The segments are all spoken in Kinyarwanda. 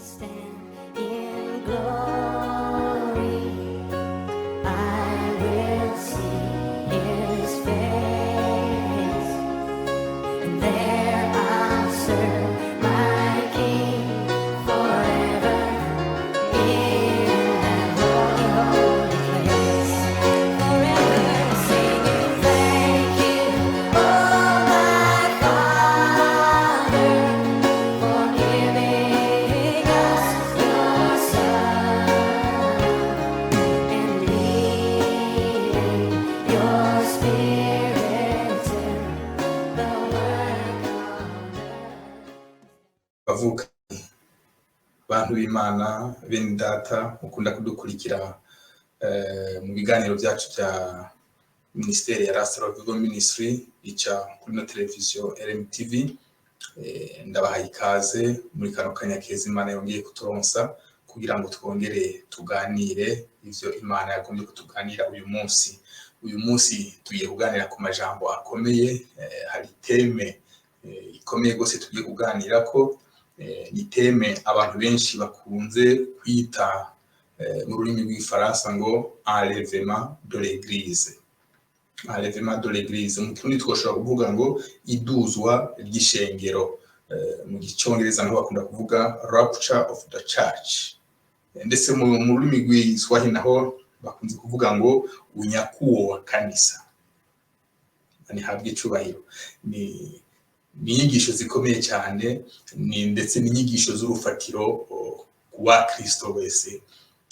stand in glory. I will see his face, and there I'll serve my King forever in that holy, holy place. Forever singing thank you, oh my Father, for giving us your Son and leading your Spirit to the work on earth. bavuka bantu b'Imana bene data mukunda kudukurikira mu biganiro byacu bya Ministeri ya Rasta Revival Ministry ica kuri no televiziyo RMTV. Ndabahaye ikaze muri kano kanya keza Imana yongeye kuturonsa kugira ngo twongere tuganire ivyo Imana yagombye kutuganira uyu munsi. Uyu munsi tugiye kuganira ku majambo akomeye, hari teme ikomeye gose tugiye kuganira ko ni teme abantu benshi bakunze kwita mu rurimi rw'ifaransa ngo enlèvement de l'église. Enlèvement de l'église mu kirundi twoshobora kuvuga ngo iduzwa ry'ishengero, mu gicongereza naho bakunda kuvuga rapture of the church, ndetse mu rurimi rw'Iswahili naho bakunze kuvuga ngo unyakuo wa kanisa. Ni habwe icubahiro. Ni inyigisho zikomeye cyane, ni ndetse n'inyigisho z'urufatiro kuwa Kristo wese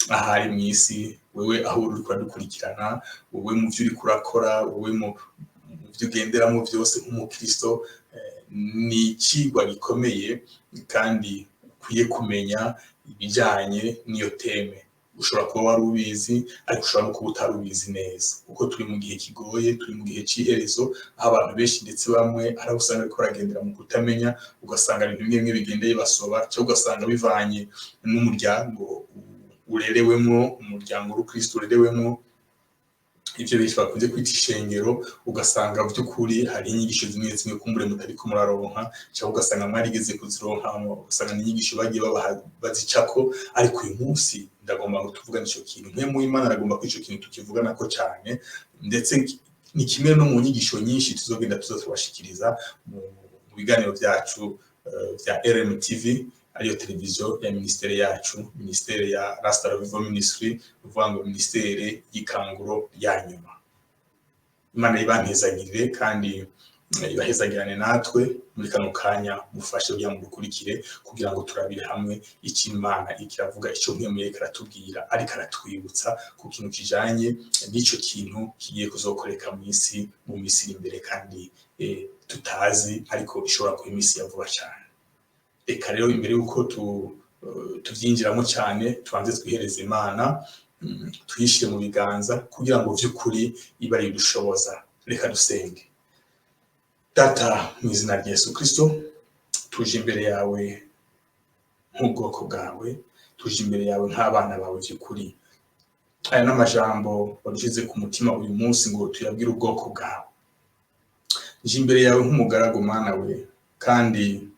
ahari mu isi. Wewe aho uri kudukurikirana, wowe mu byo uri kurakora, wowe mu byo ugenderamo byose nk'umukristo, ni ikigwa gikomeye kandi ukwiye kumenya ibijyanye n'iyo teme. Ushobora kuba wari ubizi ariko ushobora no kuba utarubizi neza, kuko turi mu gihe kigoye, turi mu gihe cy'iherezo, aho abantu benshi ndetse bamwe ari aho usanga bariko baragendera mu kutamenya, ugasanga ibintu bimwe bigendeye basoba, cyangwa ugasanga bivanye n'umuryango urerewemo, umuryango w'Ukristo urerewemo, ivyo benshi bakunze kwita ishengero. Ugasanga by'ukuri hari inyigisho zimwe zimwe kumbure mutariko muraronka, cyangwa ugasanga mwarigeze kuzironka, ugasanga n'inyigisho bagiye bazicako. Ariko uyu munsi ndagomba ngo tuvugane ico kintu, mwe mu Imana ndagomba ko ico kintu tukivugana ko cyane, ndetse ni kimwe no mu nyigisho nyinshi tuzogenda tubashikiriza mu biganiro byacu bya RMTV, ariyo televiziyo ya ministeri yacu, Ministeri ya Rasta Revival Ministry, uvuga ngo ministeri y'ikanguro ya nyuma. Imana ibanezagirire kandi ibahezagirane natwe muri kano kanya, mufashe kugira ngo dukurikire, kugira ngo turabire hamwe icyo Imana ikiravuga, icyo mwemeye karatubwira ariko aratwibutsa ku kintu kijanye n'icyo kintu kigiye kuzokoreka mu isi, mu misiri imbere, kandi tutazi ariko ishobora kuba imisi ya vuba cyane. Reka rero imbere yuko tuvyinjiramo cyane, tubanze twihereze Imana, tuyishire mu biganza kugira ngo vy'ukuri ibe ari dushoboza. Reka dusenge. Data, mu izina rya Yesu Kristo, tuje imbere yawe nk'ubwoko bwawe, tuje imbere yawe nk'abana bawe vy'ukuri. Aya n'amajambo wadushize ku mutima uyu munsi ngo tuyabwire ubwoko bwawe. Nje imbere yawe nk'umugaragu Mana we, kandi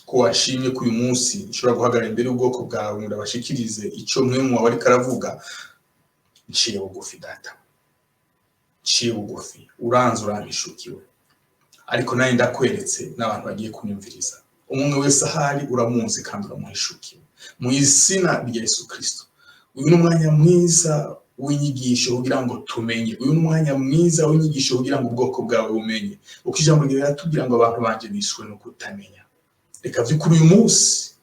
ko washimye ko uyu munsi nshobora guhagarara imbere y'ubwoko bwawe ngo ndabashikirize icyo mwe mu wari karavuga. Nciye bugufi Data, nciye bugufi, uranze urampishukiwe, ariko naye ndakweretse n'abantu bagiye kunyumviriza. Umwe wese ahari uramuzi kandi uramuhishukiwe mu izina rya Yesu Kristo. Uyu n'umwanya mwiza w'inyigisho kugira ngo tumenye, uyu n'umwanya mwiza w'inyigisho kugira ngo ubwoko bwawe bumenye, uko ijambo ryawe ratubwira ngo abantu banje bishwe no kutamenya. Reka vy'ukuri uyu munsi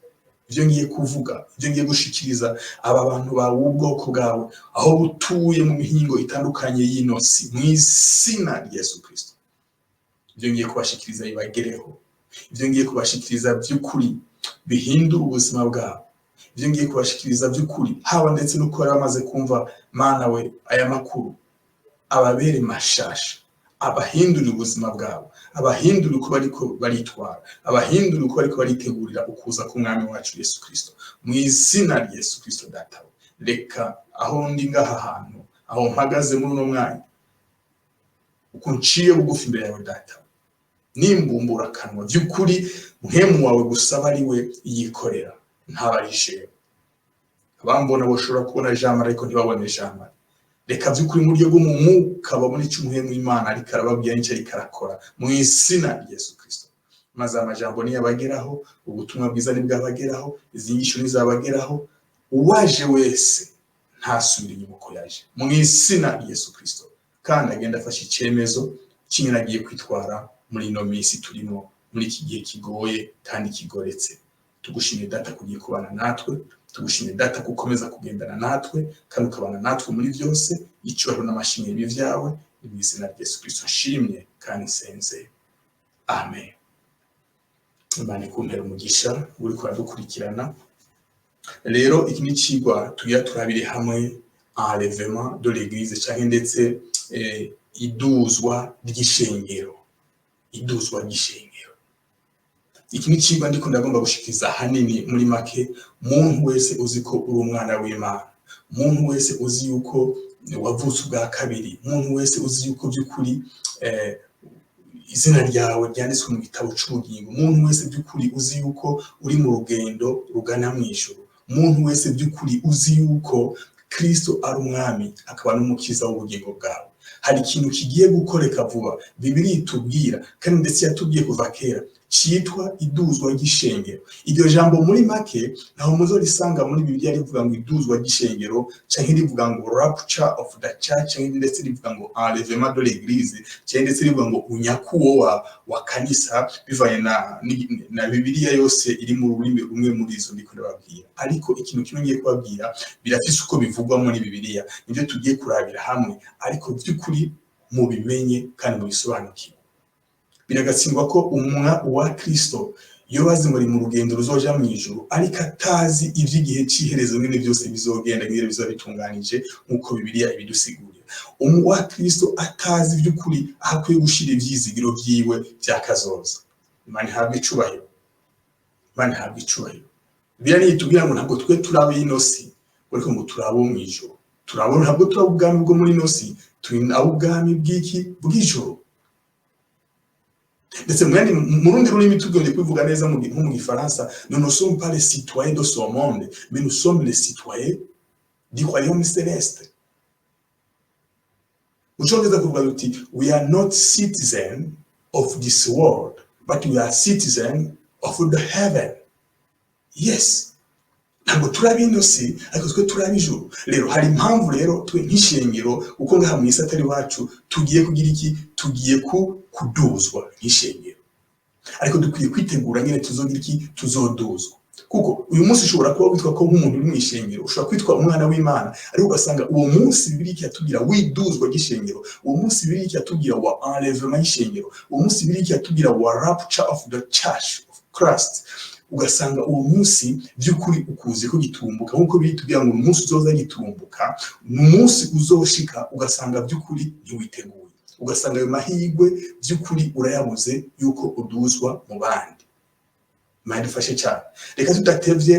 ivyo ngiye kuvuga, ivyo ngiye gushikiriza aba bantu bawe ubwoko bwawe aho butuye mu mihingo itandukanye y'inosi, mu izina rya Yesu Kristo. Ivyo ngiye kubashikiriza bibagereho, ivyo ngiye kubashikiriza vy'ukuri bihindura ubuzima bwabo, ivyo ngiye kubashikiriza vy'ukuri haba ndetse no kuba bamaze kumva Mana we aya makuru ababere mashasha, abahindura ubuzima bwabo, abahindura uko bariko baritwara, abahindura uko bariko baritegurira ukuza k'umwami wacu Yesu Kristo. Mu izina rya Yesu Kristo Data, reka aho ndi ngaha hantu, aho mpagaze muri uno mwanya, uko nciye bugufi imbere yawe Data, nimbumbura kanwa vy'ukuri mpemu wawe gusaba ari we yikorera. ntabahishe. Abambona boshobora kubona jamara ariko ntibabone jamara. Reka vy'ukuri mu buryo bwo mu mwuka babone icyo umuhemu Imana ariko arababwira n'icyo ariko arakora mu izina rya Yesu Kristo. Maze amajambo niyabageraho, ubutumwa bwiza nibwabageraho, izingisho nizabageraho, uwaje wese ntasubire inyuma uko yaje mu izina rya Yesu Kristo. Kandi agenda afashe icyemezo cy'ingene agiye kwitwara muri ino minsi turimo, muri iki gihe kigoye kandi kigoretse. Tugushimire Data kugiye kubana natwe, tugushimire Data gukomeza kugendana natwe kandi ukabana natwe muri byose. Icyubahiro n'amashimwe bivyawe mu izina rya Yesu Kristo nshimye kandi nsenze, amen. Imana ikumpere umugisha uri kuradukurikirana. Rero iki ni cigwa tugira turabire hamwe enlèvement de l'église cyangwa ndetse iduzwa ry'ishengero. Iduzwa ry'ishengero, iki ni cigwa ndiko ndagomba gushikiza hanini muri make. Muntu wese uzi ko uri umwana w'Imana, muntu wese uzi yuko wavutse ubwa kabiri, muntu wese uzi yuko by'ukuri izina ryawe ryanditswe mu gitabo cy'ubugingo, muntu wese by'ukuri uzi yuko uri mu rugendo rugana mu ijuru, muntu wese by'ukuri uzi yuko Kristo ari umwami akaba n'umukiza w'ubugingo bwawe. Hari ikintu kigiye gukoreka vuba Bibiliya itubwira kandi ndetse yatubwiye kuva kera, cyitwa iduzwa ry'ishengero. Iryo jambo muri make naho muzorisanga muri Bibiliya rivuga ngo iduzwa ry'ishengero, cyangwa rivuga ngo rapture of the church, cyangwa ndetse rivuga ngo enlèvement de l'église, cyangwa ndetse rivuga ngo unyakuwo wa kanisa, bivanye na Bibiliya yose iri mu rurimi rumwe muri izo ndiko ndababwira. Ariko ikintu kimwe ngiye kubabwira birafise uko bivugwa muri Bibiliya, nibyo tugiye kurabira hamwe, ariko by'ukuri mubimenye kandi mubisobanukirwe. Biragatsindwa ko uwa Kristo iyo bazi muri mu rugendo ruzoja mu ijuru ariko atazi ivy'igihe c'iherezo nyene byose bizogenda ngire bizabitunganije nkuko Bibiliya ibidusigurira. Uwa Kristo atazi by'ukuri akwiye gushira ivyizigiro vyiwe vyakazoza. Imana ihabwe icubahiro, Imana ihabwe icubahiro. Bibiliya nitubwira ngo ntabwo twe turabe ino si, ariko ngo turabo mu ijuru. Turabona ntabwo turabo ubwami bwo muri ino si, turi abo ubwami bw'ijuru. Ndetse mu rundi rurimi tugomba kwivuga neza mu Gifaransa, nous ne sommes pas les citoyens de ce monde, mais nous sommes les citoyens du royaume céleste. Ushobora kuvuga uti we are not citizens of this world, but we are citizens of the heaven. Yes. Ntabwo turabino si ariko twe turabijuru. Rero hari impamvu rero twe nk'ishengero uko ngaha mu isatari wacu tugiye kugira iki, tugiye kuduzwa nk'ishengero. Ariko dukwiye kwitegura nyine tuzogira iki, tuzoduzwa. Kuko uyu munsi ushobora kuba witwa ko nk'umuntu uri mu ishengero, ushobora kwitwa umwana w'Imana, ariko ugasanga uwo munsi Bibiliya yatubwira widuzwa ry'ishengero, uwo munsi Bibiliya yatubwira wa enlèvement y'ishengero, uwo munsi Bibiliya yatubwira wa rapture of the church of Christ. Ugasanga uwo munsi by'ukuri ukuze ko gitumbuka, nkuko bitubwira ngo umunsi uzoza gitumbuka, umunsi uzoshika ugasanga by'ukuri ntiwiteguye, ugasanga ayo mahirwe by'ukuri urayabuze yuko uduzwa mu bandi. Imana ifashe cyane. Reka tudatevye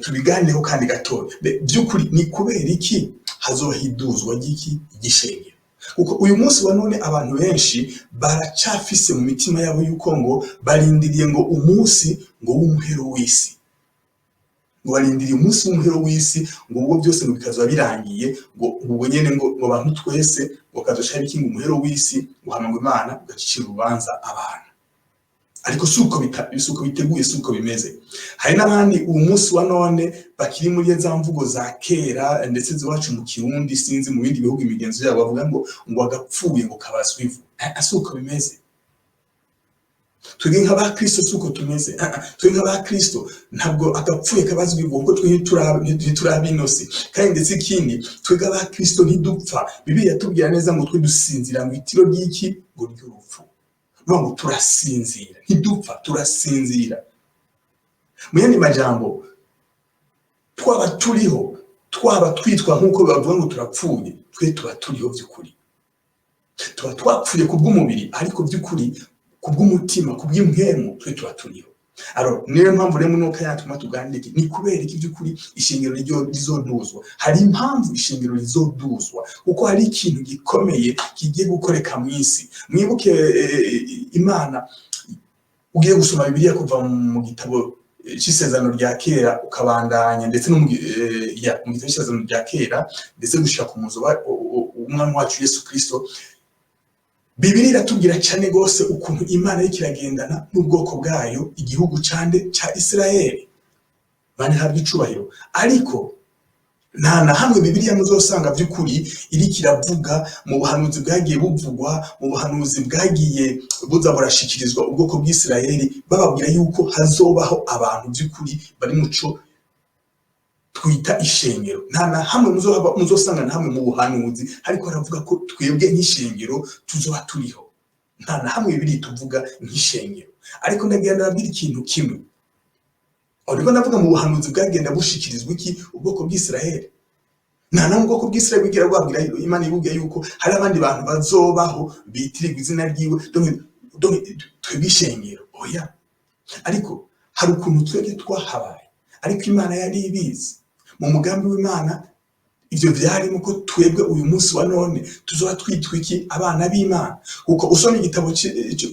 tubiganireho kandi gatoya. By'ukuri ni kubera iki hazohiduzwa ry'iki gishengero? Kuko uyu munsi wa none abantu benshi baracafise mu mitima yabo yuko ngo barindiriye ngo umunsi ngo w'umuhero w'isi, ngo barindiriye umunsi w'umuhero w'isi, ngo ubwo byose ngo bikaza birangiye, ngo ubwo nyene ngo abantu twese ngo kazoshaka iki, ngo umuhero w'isi ngo hama ngo Imana ugacicira urubanza abantu. Ariko suko biteguye, suko bimeze. Hari n'abandi uyu munsi wa none bakiri muri za mvugo za kera ndetse ziwacu mu Kirundi, sinzi mu bindi bihugu imigenzo yabo bavuga ngo agapfuye ngo kabazwa ivu. Suko bimeze. Twebwe nk'aba Kristo suko tumeze. Twebwe nk'aba Kristo ntabwo agapfuye kabazwa ivu, kuko turabinosi. Kandi ndetse ikindi twebwe aba Kristo ntidupfa. Bibiliya yatubwira neza ngo twe dusinzira mu itiro ry'iki, ngo ry'urupfu. Ngo turasinzira, ntidupfa, turasinzira. Mu yandi majambo, twaba turiho, twaba twitwa nk'uko bavuga ngo turapfuye, twe tuba turiho by'ukuri. Tuba twapfuye kubw'umubiri, ariko by'ukuri kubw'umutima, kubw'impwemu, twe tuba turiho. Alors, niyo mpamvu rero nuko yatuma tuganira ni kubera iki by'ukuri ishengero rizoduzwa. Hari impamvu ishengero rizoduzwa, kuko hari ikintu gikomeye kigiye gukoreka mu isi. Mwibuke Imana ugiye gusoma Bibiliya kuva mu gitabo c'isezerano rya kera ukabandanya ndetse no mu gitabo c'isezerano rya kera ndetse gushika ku muzo umwami wacu Yesu Kristo, Bibiliya iratubwira cyane gose ukuntu Imana iriko iragendana n'ubwoko bwayo, igihugu cande ca Isirayeli. Bane habwa icubahiro. Ariko nta na hamwe Bibiliya muzosanga by'ukuri iriko iravuga mu buhanuzi bwagiye buvugwa, mu buhanuzi bwagiye buza burashikirizwa ubwoko bw'Isirayeli, bababwira yuko hazobaho abantu by'ukuri bari muco twita ishengero. Nta na hamwe muzosanga na hamwe mu buhanuzi ariko haravuga ko twebwe nk'ishengero tuzoba turiho. Nta na hamwe Bibiliya tuvuga nk'ishengero. Ariko ndagira ndababwira ikintu kimwe. Ariko ndavuga mu buhanuzi bwagenda bushikirizwa iki ubwoko bw'Isirayeli. Nta na ubwoko bw'Isirayeli bwigira bwabwira Imana ibubwiye yuko hari abandi bantu bazobaho bitirirwa izina ryiwe, twebwe ishengero. Oya. Ariko hari ukuntu twebwe twahabaye, ariko Imana yari ibizi. Mu mugambi w'Imana ivyo vyarimo ko twebwe uyu munsi wa none tuzoba twitwa iki abana b'Imana. Kuko usomye igitabo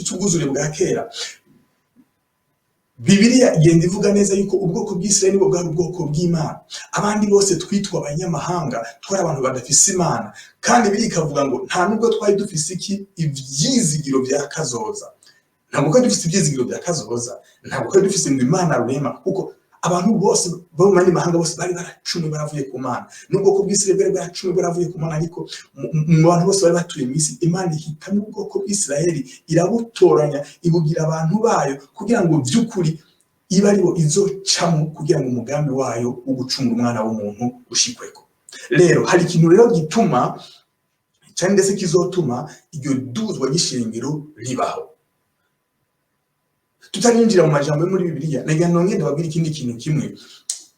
cy'ubwuzure bwa kera, Bibiliya igenda ivuga neza yuko ubwoko bw'Isirayeli nibo bwari ubwoko bw'Imana. Abandi bose twitwa abanyamahanga, twari abantu badafise Imana. Kandi birikavuga ngo nta nubwo twari dufise iki ivyizigiro vya kazoza. Ntabwo twari dufise ivyizigiro vya kazoza, ntabwo twari dufise ngo Imana rurema, kuko abantu bose bo mu mahanga bose bari baracumwe baravuye ku Mana. N'ubwoko bw'Isirayeli bari baracumwe baravuye ku Mana, ariko mu bantu bose bari batuye mu isi, Imana ihitamo ubwoko bw'Isirayeli, irabutoranya, ibugira abantu bayo kugira ngo vy'ukuri iba aribo izocamo kugira ngo umugambi wayo wo gucungura umwana w'umuntu ushikweko. Rero hari ikintu rero gituma cyane ndetse kizotuma iryo duzwa ry'ishengero ribaho. Tutarinjira mu majambo yo muri Bibiliya, nagira nongere ndababwira ikindi kintu kimwe.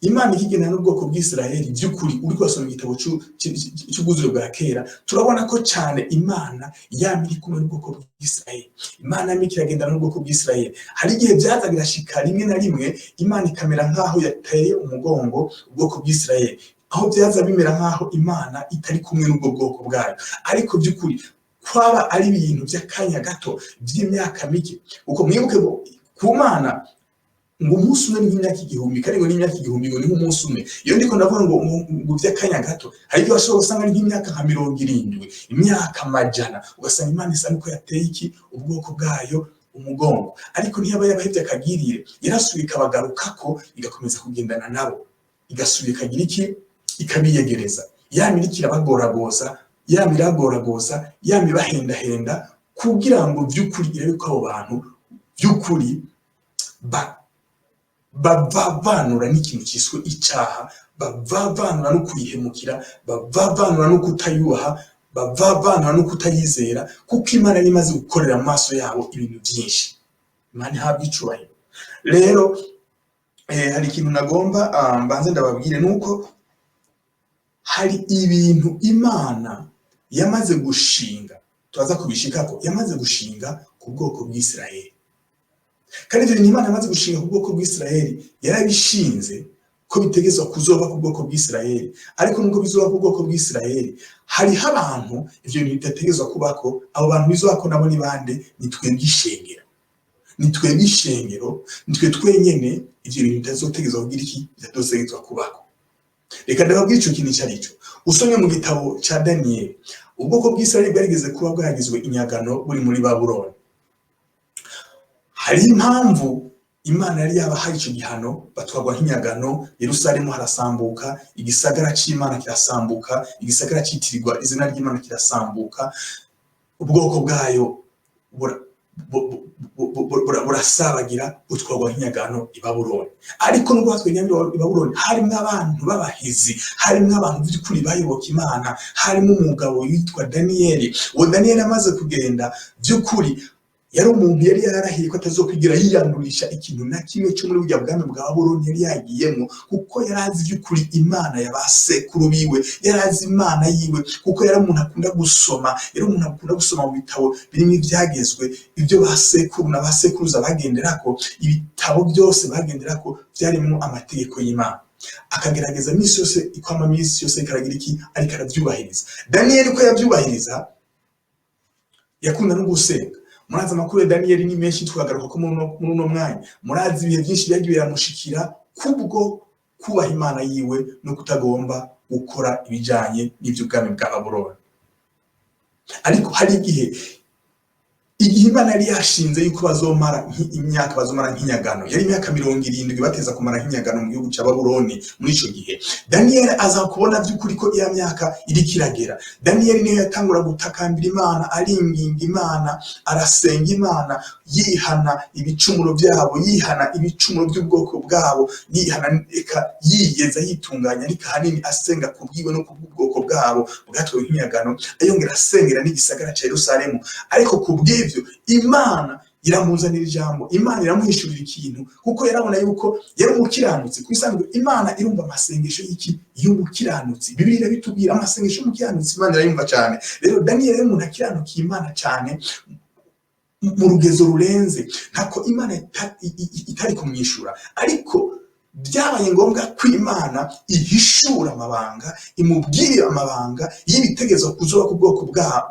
Imana ikigena n'ubwoko bw'Isirayeli by'ukuri, uri kwasoma igitabo cy'ubwuzure bwa kera, turabona ko cyane Imana yamiri kumwe n'ubwoko bw'Isirayeli. Imana yamiri iragendana n'ubwoko bw'Isirayeli. Hari igihe byaza birashika rimwe na rimwe Imana ikamera nkaho yateye umugongo ubwoko bw'Isirayeli, aho byaza bimera nkaho Imana itari kumwe n'ubwo bwoko bwayo. Ariko by'ukuri kwaba ari ibintu by'akanya gato by'imyaka mike, uko mwibuke ku Mana ngo umunsi umwe n'imyaka igihumbi, kandi ngo n'imyaka igihumbi ngo ni nk'umunsi umwe. Iyo ndiko ndavuga ngo by'akanya gato, hari igihe bashobora gusanga ari nk'imyaka nka 70, imyaka amajana, ugasanga Imana isa nuko yateye iki ubwoko bwayo umugongo. Ariko ntiyaba yabahevye akagirire, yarasubiye ikabagarukako, igakomeza kugendana nabo, igasubira ikagira iki ikabiyegereza. Yamira ikirabagoragoza, yamira agoragoza, yamira bahendahenda, kugira ngo vy'ukuri irabe ko abo bantu vy'ukuri bavavanura n'ikintu cyiswe icaha, bavavanura no kwihemukira, bavavanura no kutayubaha, bavavanura no kutayizera, kuko Imana imaze gukorera mu maso yabo ibintu byinshi. Imana ihabwa icubahiro. Rero hari ikintu nagomba mbanze ndababwire, nuko hari ibintu Imana yamaze gushinga, tubaza kubishikako, yamaze gushinga ku bwoko bw'Isirayeli. Kandi ibyo Imana yamaze gushinga ku bwoko bw'Isirayeli yarabishinze ko bitegezwa kuzoba ku bwoko bw'Isirayeli. Ariko nubwo bizoba ku bwoko bw'Isirayeli, hariho abantu ivyo bintu bidategezwa kubako. Abo bantu bizobako nabo ni bande? Ni twebwe ishengero. Ni twebwe ishengero, ni twe twenyene ivyo bintu bitazotegezwa kugira iki, bitazotegezwa kubako. Reka ndababwira ico kintu cyarico. Usomye mu gitabo ca Daniyeli, ubwoko bw'Isirayeli bwarigeze kuba bwagizwe inyagano buri muri Babuloni. Hari impamvu Imana yari yabahaye ico gihano, batwagwa nk'inyagano, Yerusalemu harasambuka, igisagara c'Imana kirasambuka, igisagara citirirwa izina ry'Imana kirasambuka, ubwoko bwayo burasabagira, butwagwa nk'inyagano i Babuloni. Ariko nubwo batwegera i Babuloni, harimwo abantu b'abahizi, harimwo abantu by'ukuri bayoboka Imana, harimwo umugabo witwa Daniyeli. Uwo Daniyeli amaze kugenda, by'ukuri yari umuntu yari yararahiye ko atazokwigira yiyandurisha ikintu na kimwe cyo muri burya bwami bwa Babuloni yari yagiyemo, kuko yarazi by'ukuri Imana yabasekuru biwe, yarazi Imana yiwe, kuko yari umuntu akunda gusoma, yari umuntu akunda gusoma mu bitabo birimo ibyagezwe, ibyo basekuru na basekuruza bagenderako, ibitabo byose bagenderako byarimo amategeko y'Imana. Akagerageza misi yose, ikwama misi yose karagira iki, ariko arabyubahiriza. Daniyeli ko yabyubahiriza, yakunda no gusenga. murazi amakuru ya Daniyeli ni menshi twagaruka ko muri uno mwanya. Murazi ibihe byinshi byagiye biramushikira kubwo kubaha Imana yiwe no kutagomba gukora ibijanye n'ivy'ubwami bwa Babuloni. Ariko hari igihe Imana yari yashinze yuko bazomara imyaka bazomara nk'inyagano, yari imyaka 70 bateza kumara nk'inyagano mu gihugu cya Babuloni. Muri ico gihe Daniyeli aza kubona by'ukuri ko iya myaka iri kiragera. Daniyeli niyo yatangura gutakambira Imana, aringinga Imana, arasenga Imana, yihana ibicumuro byabo, yihana ibicumuro by'ubwoko bwabo, yihana yiyeza yitunganya ariko hanini asenga kubwiwe no kubwoko bwabo bwatwe nk'inyagano, ayongera asengera n'igisagara cya Yerusalemu. Ariko kubw'ivyo Imana iramuzanira ijambo, Imana iramuhishurira ikintu, kuko yarabona yuko yari umukiranutsi. Kwisanzwe Imana irumva amasengesho y'umukiranutsi. Bibiliya bitubwira amasengesho y'umukiranutsi Imana irayumva cyane. Rero Daniyeli yari umuntu akiranukiye Imana cyane mu rugezo rurenze, ntako Imana itari kumwishura. Ariko byabaye ngombwa ko Imana ihishura amabanga, imubwirira amabanga y'ibitegezo kuzoba ku bwoko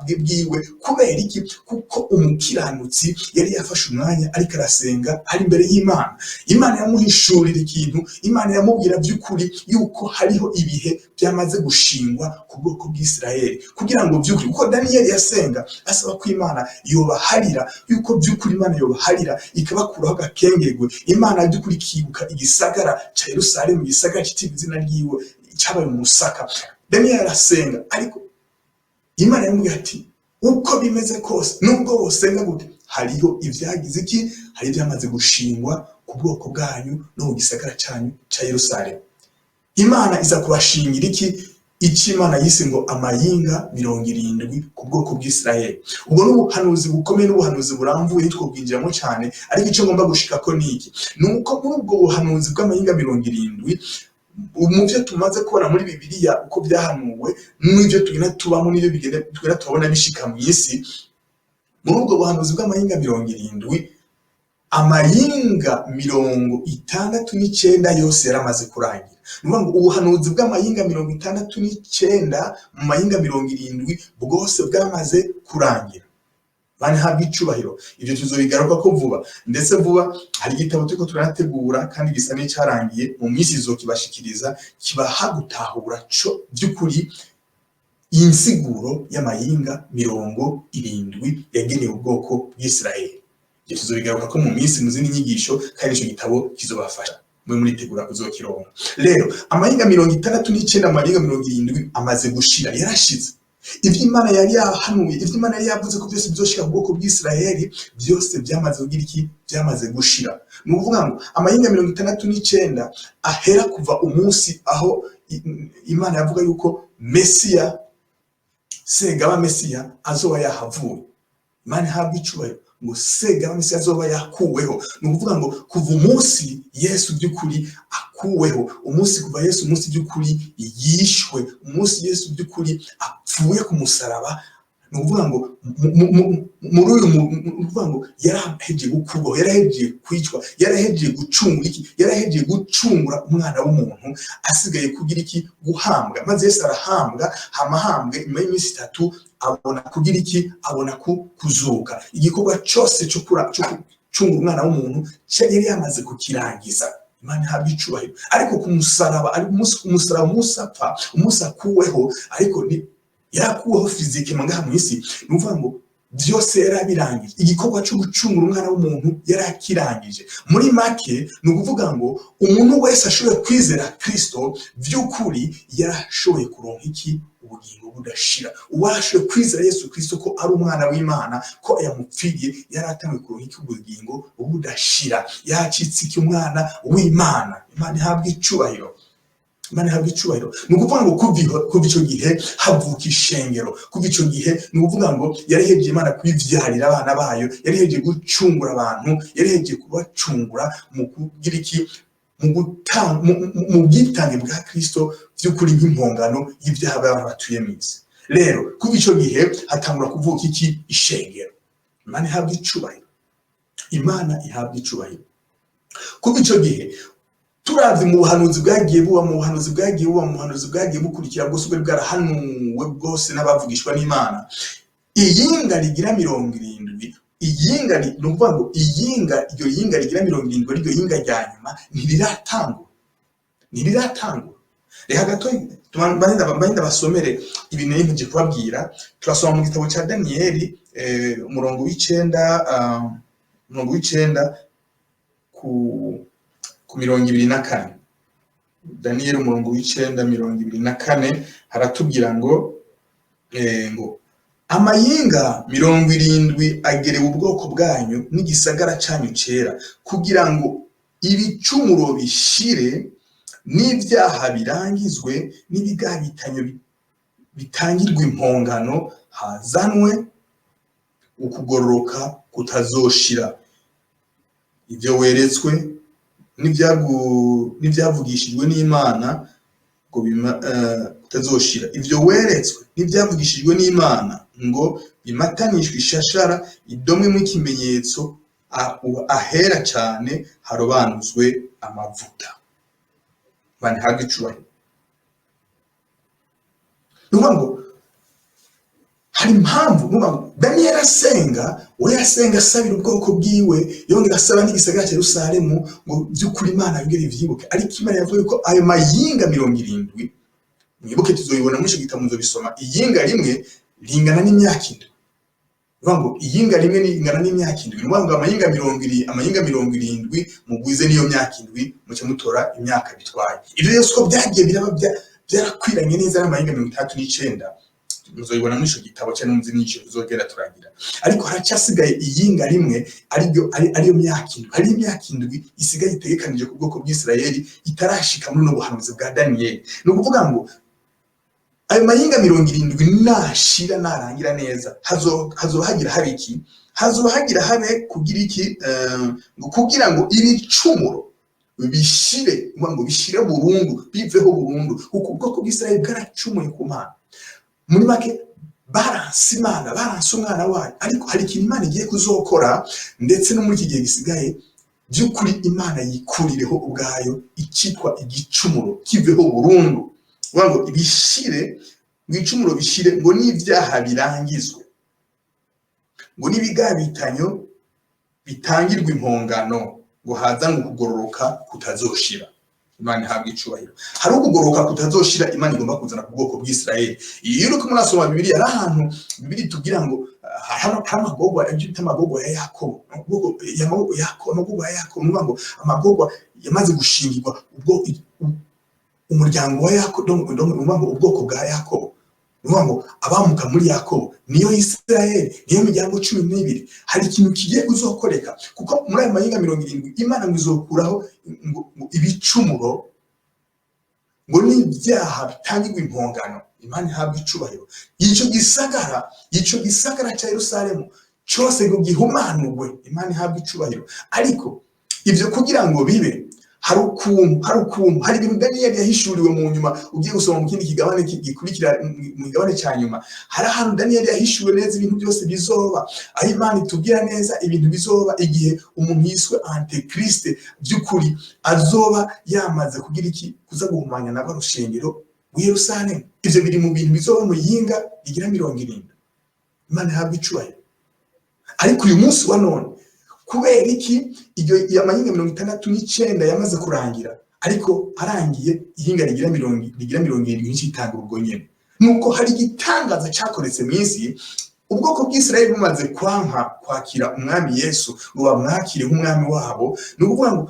bwiwe. Kubera iki? Kuko umukiranutsi yari yafashe umwanya ariko arasenga ari imbere y'Imana. Imana yamuhishurira ikintu, Imana yamubwira by'ukuri yuko hariho ibihe byamaze gushingwa ku bwoko bw'Isirayeli, kugira ngo by'ukuri, kuko Daniyeli yasenga asaba ko Imana yobaharira, yuko by'ukuri Imana yobaharira ikabakuraho agakengegwe. Imana by'ukuri kibuka igisagara cya Yerusalemu, igisagara kitiwe izina ryiwe cyabaye umusaka. Daniyeli arasenga, ariko Imana yamubwira ati uko bimeze kose nubwo wosenga gute, hariho ibyagize iki, hari ibyamaze gushingwa ku bwoko bwanyu no mu gisagara cyanyu cya Yerusalemu. Imana iza kubashingira iki Imana yise ngo amayinga 70 ku bwoko bw'Isirayeli. Ubwo n'ubuhanuzi bukomeye n'ubuhanuzi buramvuye twobwinjiramo cyane, ariko icyo ngomba gushika ko niki nuko muri ubwo buhanuzi bw'amayinga 70 mu byo tumaze kubona muri Bibiliya uko byahanuwe n'ibyo tugenda tubamo n'ibyo bigenda tubona bishika mu isi. Muri ubwo buhanuzi bw'amayinga 70 amayinga 69 yose yaramaze kurangira. Nuvuga ngo ubuhanuzi bw'amayinga 69 mu mayinga 70 bwose bwamaze kurangira. Bane habwa icubahiro. Ibyo tuzobigaruka ko vuba, ndetse vuba hari igitabo turiko turanategura kandi gisa n'icyarangiye, mu minsi izokibashikiriza kibaha gutahura co by'ukuri insiguro y'amayinga 70 yagenewe ubwoko bw'Isirayeli. Ibyo tuzobigaruka ko mu minsi mu zindi nyigisho, kandi ico gitabo kizobafasha muri tegura kuzokironka. Rero amayinga 69 amayinga 70 amaze gushira, yarashize. Ivyo Imana yari yahanuye, ivyo Imana yari yavuze ko byose bizoshika mu bwoko bw'Isirayeli, byose byamaze kugira iki, byamaze gushira. Ni ukuvuga ngo amayinga 69 ahera kuva umunsi aho Imana yavuga yuko Mesiya, Segaba Mesiya azoba yahavuye. Imana ihabwa icubahiro ngo Segaba Mesiya azoba yakuweho. Ni ukuvuga ngo kuva umunsi Yesu by'ukuri akuweho, umunsi kuva Yesu umunsi by'ukuri yishwe, umunsi Yesu by'ukuri apfuye ku musaraba. Ni ukuvuga ngo muri uyu uvuga ngo yaraheje gukurwaho, yaraheje kwicwa, yaraheje gucungura iki, yaraheje gucungura umwana w'umuntu, asigaye kugira iki, guhambwa. Maze Yesu arahambwa, hamahambwe nyuma y'iminsi 3 abona kugira iki, abona kuzuka. Igikorwa cyose cyo gucungura umwana w'umuntu yari yamaze kukirangiza. Imana ihabwa icubahiro. Ariko ku musaraba, ari umusaraba musapfa, umusakuweho, ariko ni yakuweho fizike mangaha mu isi. Ni ukuvuga ngo byose yarabirangije, igikorwa cyo gucungura umwana w'umuntu yarakirangije. Muri make ni ukuvuga ngo umuntu wese ashoboye kwizera Kristo by'ukuri yarashoboye kuronka iki, ubugingo budashira. Uwashoboye kwizera Yesu Kristo ko ari umwana w'Imana, ko yamupfiriye, yaratanwe kuronka iki, ubugingo budashira. Yacitse iki, umwana w'Imana. Imana ihabwa icubahiro. Imana ihabwa icubahiro. Ni ukuvuga ngo kuva icyo gihe havuka ishengero. Kuva icyo gihe ni ukuvuga ngo yaraheje Imana kubivyarira abana bayo, yaraheje gucungura abantu, yaraheje kubacungura mu kugira iki, mu bwitange bwa Kristo by'ukuri nk'impongano y'ibyaha by'abantu batuye mu isi. Rero kuva icyo gihe hatangura kuvuka iki, ishengero. Imana ihabwa icubahiro. Imana ihabwa icubahiro. Kuva icyo gihe turavye mu buhanuzi bwagiye buba, mu buhanuzi bwagiye bukurikira bwose bwari bwarahanuwe bwose n'abavugishwa n'Imana, iyinga rigira 70 iyinga ni ukuvuga ngo iryo yinga rigira 70 ari ryo yinga rya nyuma ntiriratangura. Reka gato mbarinda basomere ibintu nje kubabwira. Turasoma mu gitabo cya Daniyeli umurongo w'icenda ku 24. Daniyeli umurongo w'icenda 24 haratubwira ngo amayinga 70 agerewe ubwoko bwanyu n'igisagara cyanyu cera, kugira ngo ibicumuro bishire n'ibyaha birangizwe n'ibigabitanyo bitangirwa impongano, hazanwe ukugororoka kutazoshira. Ibyo weretswe n'ibyavugishijwe n'Imana ngo kutazoshira. Ibyo weretswe n'ibyavugishijwe n'Imana ngo bimatanishwe ishashara, idomwe mu ikimenyetso, ahera cyane harobanuzwe amavuta. Bane habwe icubahiro. Nubango hari impamvu Daniyeli asenga, we yasenga asabira ubwoko bwiwe, yongera asaba n'igisagara cya Yerusalemu ngo by'ukuri Imana yongere ivyibuke. Ariko Imana yavuye ko ayo mayinga 70, mwibuke tuzoyibona muri icyo gitabo muzobisoma, iyinga rimwe ringana n'imyaka 7. Nubango iyinga rimwe ringana n'imyaka 7. Nubango amayinga 70 mugwize niyo myaka 7 muce mutora imyaka bitwaye. Ibyo yose ko byagiye biraba byarakwiranye neza n'amayinga 39. Muzoyibona muri icyo gitabo cyane muzi n'icyo uzogera turagira. Ariko haracyasigaye iyinga rimwe ariyo myaka 7. Hari imyaka 7 isigaye itegekanije ku bwoko bw'Isirayeli itarashika muri no buhanuzi bwa Daniyeli. No kuvuga ngo ayo mayinga 70 nashira narangira neza, hazohagira habiki, hazohagira habe kugira iki, kugira ngo ibicumuro bishire, ngo bishire burundu, biveho burundu. Kuko ubwoko bw'Isirayeli bwaracumuye ku Mana. Muri make baranse Imana, baranse umwana wayo. Ariko hari ikintu Imana igiye kuzokora, ndetse no muri iki gihe gisigaye by'ukuri Imana yikurireho ubwayo ikitwa igicumuro kiveho burundu. Ngo ibishire, ngo icumuro bishire, ngo n'ibyaha birangizwe, ngo n'ibigabitanyo bitangirwa impongano, ngo haza ngo kugororoka kutazoshira. Imana ihabwe icubahiro. Hari ukugororoka kutazoshira Imana igomba kuzana ku bwoko bw'Isirayeli. Iyo uriko murasoma Bibiliya, ari ahantu Bibiliya tugira ngo amagorwa, ibyo bita amagorwa ya Yakobo, amagorwa ya Yakobo, ngo amagorwa yamaze gushingirwa ubwo umuryango wa Yakobo, ubwoko bwa Yakobo, ngo abamuka muri Yakobo niyo Isirayeli, niyo miryango 12. Hari ikintu kigiye kuzokoreka, kuko muri ayo mayinga 70 Imana ngo izokuraho ibicumuro, ngo n'ibyaha bitangirwa impongano. Imana ihabwe icubahiro. Ico gisagara cya Yerusalemu cyose ngo gihumanurwe. Imana ihabwe icubahiro. Ariko ibyo kugira ngo bibe, hari ibintu Daniyeli yahishuriwe mu nyuma. Ugiye gusoma mu kindi kigabane gikurikira, mu kigabane cya nyuma, hari ahantu Daniyeli yahishuwe neza ibintu byose bizoba. Aho Imana itubwira neza ibintu bizoba igihe umuntu yiswe Antekriste by'ukuri azoba yamaze kugira iki, kuza guhumanya na barushengero w'i Yerusalemu. Ivyo biri mu bintu bizoba mu yinga igira 70. Imana ihabwe icubahiro. Ariko uyu munsi wa none, kubera iki iyo yamayinga 69 yamaze kurangira, ariko arangiye ihinga rigira 70 n'icitanga ubwo nyene, nuko hari igitangaza cyakoretse mu isi. Ubwoko bw'Isirayeli bumaze kwakira umwami Yesu, ngo bamwakire nk'umwami wabo. Ni ukuvuga ngo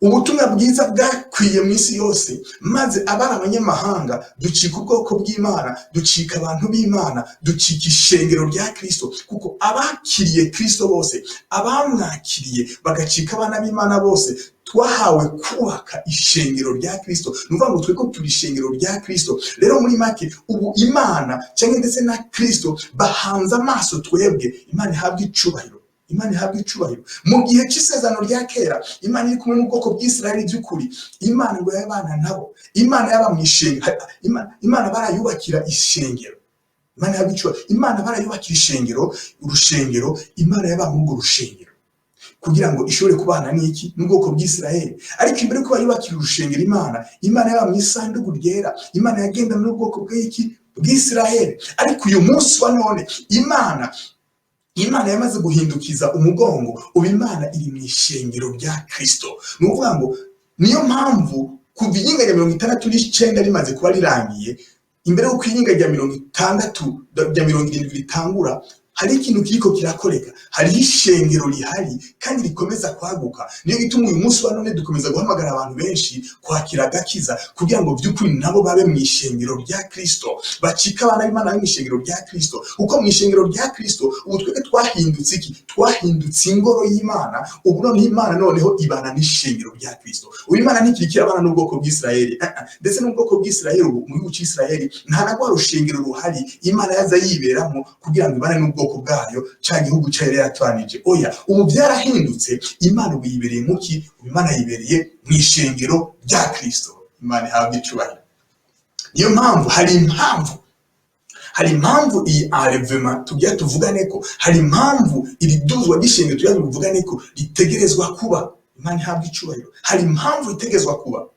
ubutumwa bwiza bwakwiye mu isi yose, maze abari abanyamahanga ducika ubwoko bw'Imana, ducika abantu b'Imana, ducika ishengero rya Kristo. Kuko abakiriye Kristo bose, abamwakiriye bagacika abana b'Imana bose, twahawe kubaka ishengero rya Kristo. Nuvuga ngo tweko turi ishengero rya Kristo. Rero muri make ubu Imana cyangwa ndetse na Kristo bahanze amaso twebwe. Imana ihabwe icubahiro. Imana ihabwe icubahiro. Mu gihe cy'isezerano rya kera, Imana iri kumwe n'ubwoko bw'Isirayeli by'ukuri. Imana ngo yabana nabo, Imana yabamwishengero, Imana barayubakira ishengero. Imana ihabwe icubahiro. Imana barayubakira ishengero, urushengero, Imana yabamwe urwo rushengero, kugira ngo ishobore kubana n'iki, n'ubwoko bw'Isirayeli. Ariko imbere ko bayubakira urushengero, Imana yabamwe isanduku ryera, Imana yagendana n'ubwoko bw'iki, bw'Isirayeli. Ariko uyu munsi wa none Imana Imana yamaze guhindukiza umugongo, ubu Imana iri mu ishengero rya Kristo. Ni ukuvuga ngo niyo mpamvu kuva iyinga rya 69 rimaze kuba rirangiye, imbere y'uko iyinga rya 60 rya 70 ritangura, hari ikintu kiriko kirakoreka, hariho ishengero rihari kandi rikomeza kwaguka. Niyo gituma uyu munsi wa none dukomeza guhamagara abantu benshi kwakira agakiza, kugira ngo by'ukuri nabo babe mu ishengero rya Kristo, bacika abana b'Imana mu ishengero rya Kristo. Uko mu ishengero rya Kristo ubu twebwe twahindutse iki? Twahindutse ingoro y'Imana. Ubu noneho Imana noneho ibana n'ishengero rya Kristo. Ubu Imana ntikirikira abana n'ubwoko bw'Isirayeli, ndetse n'ubwoko bw'Isirayeli ubu mu gihugu cy'Isirayeli nta na rwa rushengero ruhari Imana yaza yiberamo kugira ngo ibane n'ubwoko bwayo cya gihugu cyari yatwanije. Oya, ubu byarahindutse. Imana ubu yibereye mu ki? Imana yibereye mu ishengero rya Kristo. Imana ihabwa icyubahiro. Niyo mpamvu hari impamvu iyi enlèvement tugiye tuvugane ko, hari impamvu iri duzwa ry'ishengero tugiye tuvugane ko ritegerezwa kuba. Imana ihabwa icyubahiro. Hari impamvu itegerezwa kuba,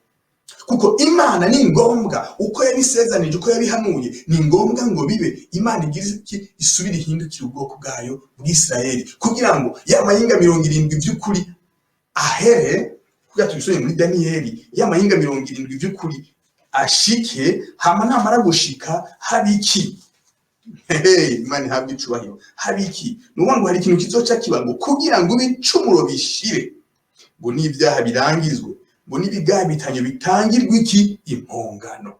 kuko Imana ni ngombwa, uko yabisezanije, uko yabihanuye, ni ngombwa ngo bibe. Imana igize iki? Isubire ihindukira ubwoko bwayo bw'Isirayeli, kugira ngo ya mayinga 70 by'ukuri ahere. Kugira tubisubire muri Daniyeli, ya mayinga 70 by'ukuri ashike, hama namara gushika hari iki? Imana ihabwa icyubahiro. Hari iki? Nuvuga ngo hari ikintu kizoca kiba ngo kugira ngo ibicumuro bishire, ngo n'ibyaha birangizwe, ngo n'ibigabitanyo bitangirwe iki? Impongano.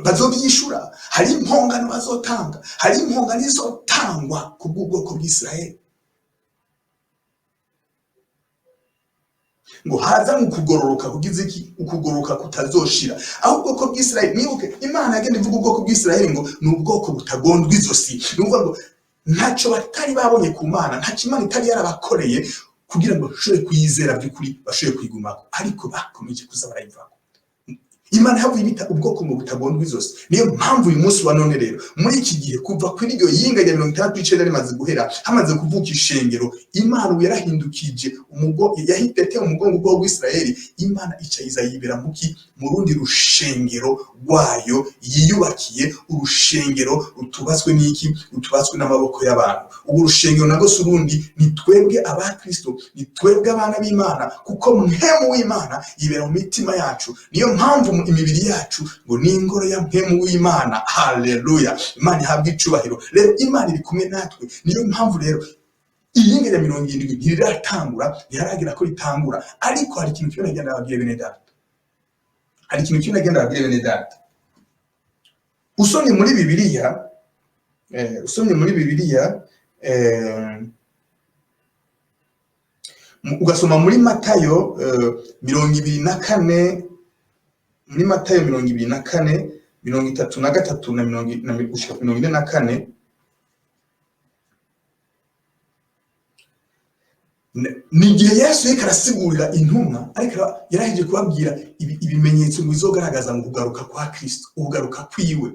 Bazobyishura. Hari impongano bazotanga, hari impongano izotangwa ku bw'ubwoko bw'Isirayeli, ngo haza mu kugororoka kugize iki? Ukugororoka kutazoshira. Aho ubwoko bw'Isirayeli, nibuke Imana yagenda ivuga ubwoko bw'Isirayeli ngo ni ubwoko butagondwa izosi. Nuvuga ngo ntacyo batari babonye ku Mana, ntacyo Imana itari yarabakoreye kugira ngo bashobore kuyizera by'ukuri, bashobore kwigumako, ariko bakomeje kuza barayivako. Imana yavuye ibita ubwoko ngo butagondwa izosi. Niyo mpamvu uyu munsi wa none rero muri iki gihe kuva kuri iryo yinga rya 69 rimaze guhera, hamaze kuvuka ishengero, Imana ubu yarahindukije yahitete umugongo ubwoko bw'Isirayeli. Imana icayiza yibera muki? Mu rundi rushengero rwayo yiyubakiye, urushengero rutubaswe n'iki? Rutubaswe n'amaboko y'abantu. Ubu rushengero nago surundi ni twebwe aba Kristo, ni twebwe abana b'Imana, kuko mpemu w'Imana yibera mu mitima yacu. Niyo mpamvu imibiri yacu ngo ni ingoro ya mpemu w'Imana. Haleluya. Imana ihabwa icyubahiro. Rero Imana iri kumwe natwe. Niyo mpamvu rero iyinga ya 70 ntiriratangura, ntiharagira ko ritangura, ariko hari ikintu cyose nagenda ababwira bene data. Hari ikintu cyose nagenda ababwira bene data. Usomye muri Bibiliya, ugasoma muri Matayo 24, muri Matayo 24, 33 na gushika 44, ni igihe Yesu yari arasigurira intumwa, ariko yaraheje kubabwira ibimenyetso bizogaragaza mu kugaruka kwa Kristo, ugaruka kwiwe.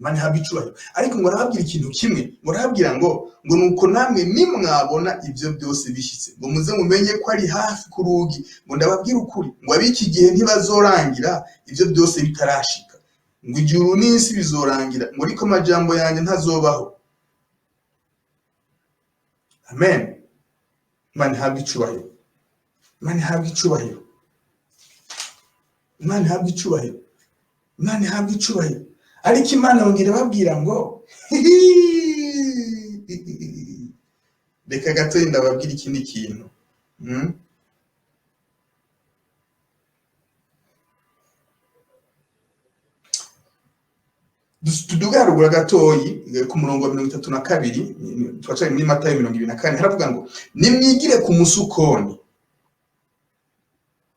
Imana ihabwa icyubahiro. Ariko ngo arababwira ikintu kimwe, ngo arababwira ngo nuko namwe nimwabona ibyo byose bishyitse, ngo muze mumenye ko ari hafi ku rugi. Ngo ndababwira ukuri, ngo ab'iki gihe ntibazorangira ibyo byose bitarashika. Ngo ijuru n'isi bizorangira, ngo ariko amajambo yanjye ntazobaho. Amen. Imana ihabwa icyubahiro. Imana ihabwa icyubahiro. Imana ihabwa icyubahiro. Imana ihabwa icyubahiro. Ariko Imana yongera babwira ngo reka gato ndababwira ikindi kintu. Tudugarugura gatoyi ku murongo wa 32, twacanye muri Matayo 24, haravuga ngo nimwigire ku musukoni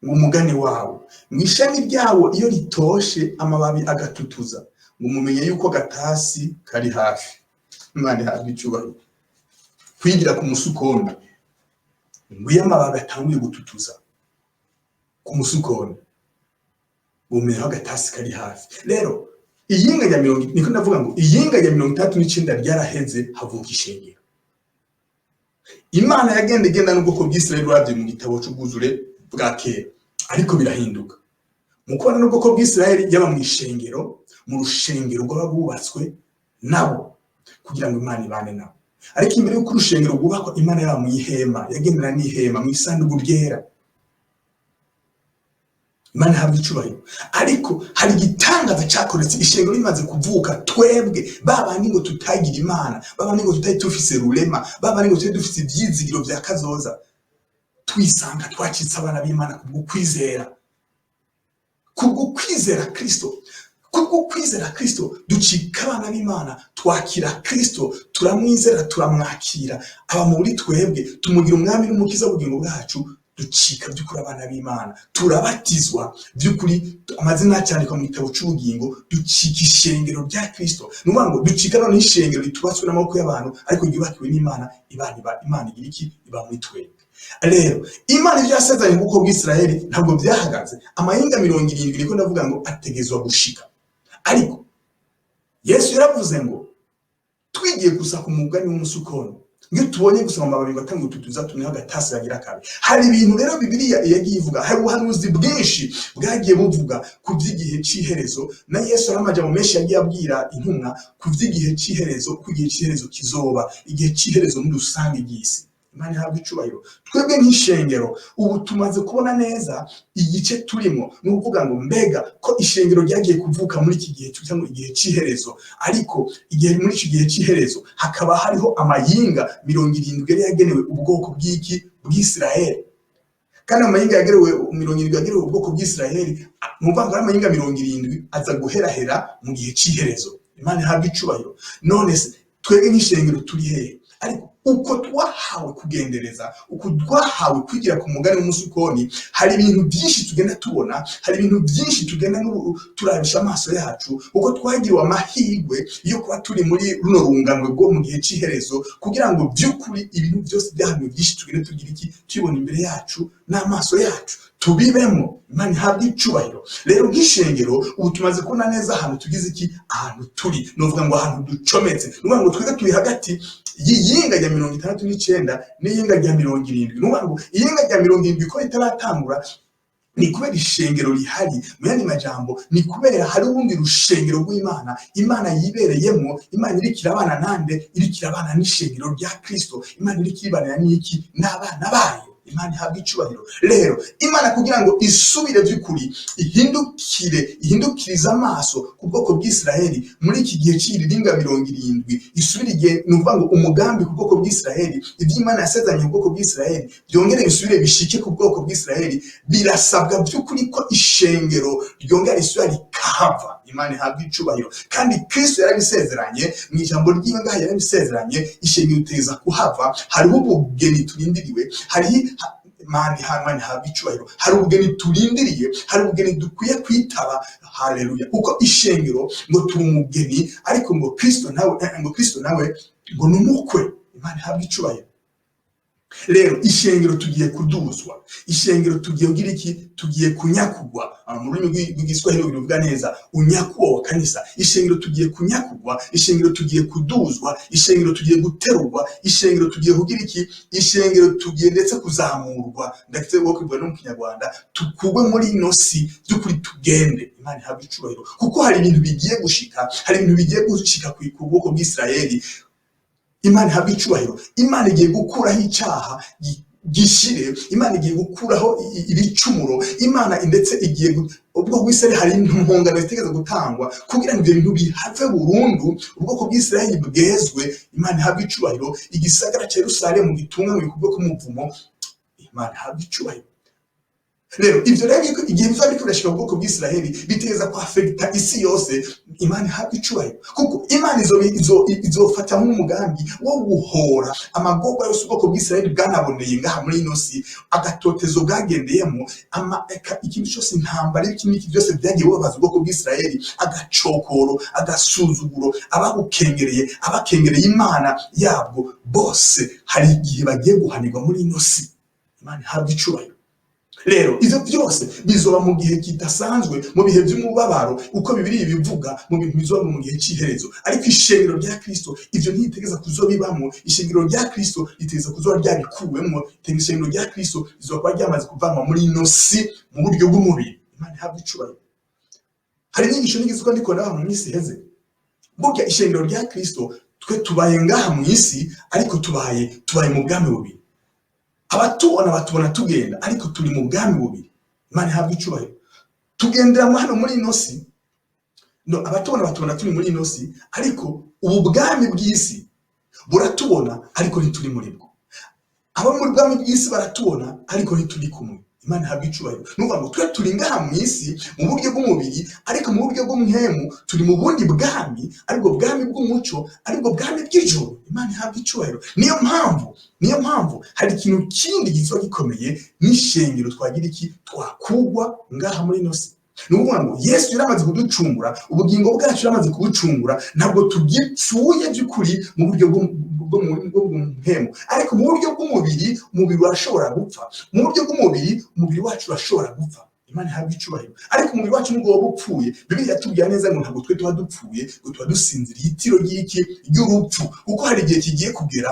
ngo umugani wawo, mwishami ryawo iyo ritoshe amababi agatutuza, ngo mumenye yuko gatasi kari hafi. Imana ihabwa icyubahiro. Kwigira ku musukoni ngo iyo amababi atanguye gututuza ku musukoni, mumenye ko gatasi kari hafi. Rero iyinga ya 70, niko ndavuga ngo iyinga ya 39 ryaraheze, havuka ishengero. Imana igenda n'ubwoko bw'Isirayeli wabye mu gitabo cy'ubwuzure bwa kera, ariko birahinduka. Mu kubana n'ubwoko bw'Isirayeli yaba mu ishengero, mu rushengero rw'abubatswe nabo, kugira ngo Imana ibane nabo. Ariko imbere y'uko urushengero rwubakwa, Imana yaba mu ihema, yagendera n'ihema mu isanduku ryera. Imana ihabwa icubahiro. Ariko hari igitangaza cyakoretse ishengero rimaze kuvuka, twebwe babandi ngo tutagira Imana, babandi ngo tutari dufise rurema, babandi ngo tutari dufise ivyizigiro vya kazoza, twisanga twacitse abana b'Imana kubwo kwizera. Kubwo kwizera Kristo. Kubwo kwizera Kristo ducika abana b'Imana, twakira Kristo, turamwizera, turamwakira, aba muri twebwe, tumugira umwami n'umukiza w'ubugingo bwacu, ducika by'ukuri abana b'Imana, turabatizwa by'ukuri, amazina cyandikwa mu gitabo cy'ubugingo, ducika ishengero rya Kristo. Nuvuga ngo ducika none ishengero ritubatswe n'amaboko y'abantu, ariko ryubakiwe n'Imana. Imana igira iki? Iba muri twebwe. Rero Imana ibyo yasezeranye mu bwoko bw'Isiraheli ntabwo byahagaze. Amahinga 70 niko ndavuga ngo ategezwa gushika. Ariko Yesu yaravuze ngo twigiye gusa ku mugani w'umusukoni, iyo tubonye gusa mu mababi batanga ututuza tuniho agatasi yagira kabe. Hari ibintu rero Bibiliya yagiye ivuga, hari ubuhanuzi bwinshi bwagiye buvuga ku by'igihe cy'iherezo, na Yesu aramaje mu menshi yagiye abwira intumwa ku by'igihe cy'iherezo, ku gihe cy'iherezo kizoba, igihe cy'iherezo muri rusange y'isi. Imana ihabwa icubahiro. Twebwe nk'ishengero ubu tumaze kubona neza igice turimo, ni ukuvuga ngo mbega ko ishengero ryagiye kuvuka muri iki gihe cyangwa igihe cy'iherezo, ariko igihe muri iki gihe cy'iherezo hakaba hariho amayinga 70 yari yagenewe ubwoko bw'iki bw'Isiraheli. Kandi amayinga yagenewe 70 yagenewe ubwoko bw'Isiraheli, muvanga amayinga 70 aza guherahera mu gihe cy'iherezo. Imana ihabwa icubahiro. None se twebwe nk'ishengero turi hehe? Ariko uko twahawe kugendereza, uko twahawe kwigira ku mugani w'umusukoni, hari ibintu byinshi tugenda tubona, hari ibintu byinshi tugenda turabisha amaso yacu, uko twagiriwe amahirwe yo kuba turi muri runo rungano rwo mu gihe cy'iherezo, kugira ngo by'ukuri ibintu byose byahanwe byinshi tugenda tugira iki tubona imbere yacu n'amaso yacu, tubibemo. Imana ihabwa icubahiro. Rero nk'ishengero ubu tumaze kubona neza ahantu tugize iki, ahantu turi, novuga ngo ahantu ducometse. Nuvuga ngo twebwe turi hagati y'iyinga rya 69 n'iyinga rya 70. Nuvuga ngo iyinga rya 70 ko itaratangura, ni kubera ishengero rihari. Mu yandi majambo, ni kubera hari ubundi rushengero rw'Imana, Imana yibereyemo. Imana iri kirabana nande, iri kirabana n'ishengero rya Kristo. Imana iri kiribana n'iki? N'abana bayo. Imana ihabwa icubahiro. Rero Imana kugira ngo isubire by'ukuri, ihindukiriza amaso ku bwoko bw'Isiraheli muri iki gihe cy'iringa 70, isubire igihe, nuvuga ngo umugambi ku bwoko bw'Isiraheli, ibyo Imana yasezeranye ku bwoko bw'Isiraheli byongere bisubire bishike ku bwoko bw'Isiraheli, birasabwa by'ukuri ko ishengero ryongera isubira rikahava. Imana ihabwa icubahiro. Kandi Kristo yarabisezeranye mu ijambo ry'Imana, yarabisezeranye ishengero iteza kuhava. Hariho ubugeni turindiriwe, Imana ihabwa icubahiro. Hari ubugeni turindiriye, hari ubugeni dukwiye kwitaba. Haleluya. Kuko ishengero ngo turi umugeni, ariko ngo Kristo nawe ngo ni umukwe. Imana ihabwa icubahiro. Rero ishengero tugiye kuduzwa, ishengero tugiye kugira iki? Tugiye kunyakugwa. Mu rurimi rw'igiswahili bivuga neza unyakuwa wa kanisa. Ishengero tugiye kunyakugwa, ishengero tugiye kuduzwa, ishengero tugiye guterurwa, ishengero tugiye kugira iki? Ishengero tugiye ndetse kuzamurwa, ndetse wo kwibwa no mu Kinyarwanda, tukugwe muri ino si by'ukuri tugende. Imana ihabwa icubahiro. Kuko hari ibintu bigiye gushika, hari ibintu bigiye gushika ku bwoko bw'Isiraheli. Imana ihabwa icubahiro. Imana igiye gukuraho icyaha gishire, Imana igiye gukuraho ibicumuro. Imana ndetse igiye ubwoko bw'Isiraheli, hari impongano zitegeza gutangwa kugira ngo ibyo bintu bihave burundu, ubwoko bw'Isiraheli bwezwe. Imana ihabwa icubahiro. Igisagara cya Yerusalemu gitunganywe kubwo kumuvumo. Imana ihabwa icubahiro. Rero ivyo rero igihe bizaba bikoreshwa ubwoko bw'Isiraheli biteza ko affecta isi yose. Imana ihabwa icubahiro. Kuko Imana izofata nk'umugambi wo guhora amagorwa yose ubwoko bw'Isiraheli bwanaboneye ngaha muri ino si, agatotezo bwagendeyemo, ikintu cyose intambara, n'iki byose byagiye bubabaza ubwoko bw'Isiraheli, agacokoro, agasuzuguro, abakengereye Imana yabwo bose, hari igihe bagiye guhanirwa muri ino si. Imana ihabwa icubahiro. Rero ivyo byose bizoba mu gihe kidasanzwe, mu bihe by'umubabaro, uko Bibiliya bivuga, mu bintu bizoba mu gihe cy'iherezo. Ariko ishengero rya Kristo ivyo ntitegeza kuzobibamo. Ishengero rya Kristo ritegeza kuzoba ryabikuwemo. Ishengero rya Kristo rizoba ryamaze kuvanwa muri ino si mu buryo bw'umubiri. Imana ihabwa icubahiro. Hari inyigisho nigeze ko ndikora mu minsi iheze. Burya ishengero rya Kristo twe tubaye ngaha mu isi ariko tubaye mu bwami bubiri. Abatubona batubona tugenda ariko turi mu bwami bubiri. Imana ihabwe icubahiro. Tugendera hano muri ino si, no, abatubona batubona turi muri ino si ariko ubu bwami bw'isi buratubona ariko ntituri muri bwo. Abo muri bwami bw'isi baratubona ariko ntituri kumwe. Imana ihabwe icubahiro. Nuvuga ngo twe turi ngaha mu isi mu buryo bw'umubiri ariko mu buryo bw'umuhemu turi mu bundi bwami, ariko bwami bw'umuco, ariko bwami bw'ijuru. Imana ihabwe icubahiro. Niyo mpamvu hari ikintu kindi gizoba gikomeye n'ishengero twagira iki twakugwa ngaha muri ino si. Nuvuga ngo Yesu yaramaze kuducungura, ubugingo bwacu yaramaze kubucungura, ntabwo tugipfuye by'ukuri mu buryo bw'umuhemu, ariko mu buryo bw'umubiri umubiri urashobora gupfa. Mu buryo bw'umubiri umubiri wacu urashobora gupfa. Imana ihabwe icubahiro. Ariko umubiri wacu nubwo waba upfuye, Bibiliya yatubwira neza ngo ntabwo twe tuba dupfuye, ngo tuba dusinziriye itiro ry'urupfu, kuko hari igihe kigiye kugera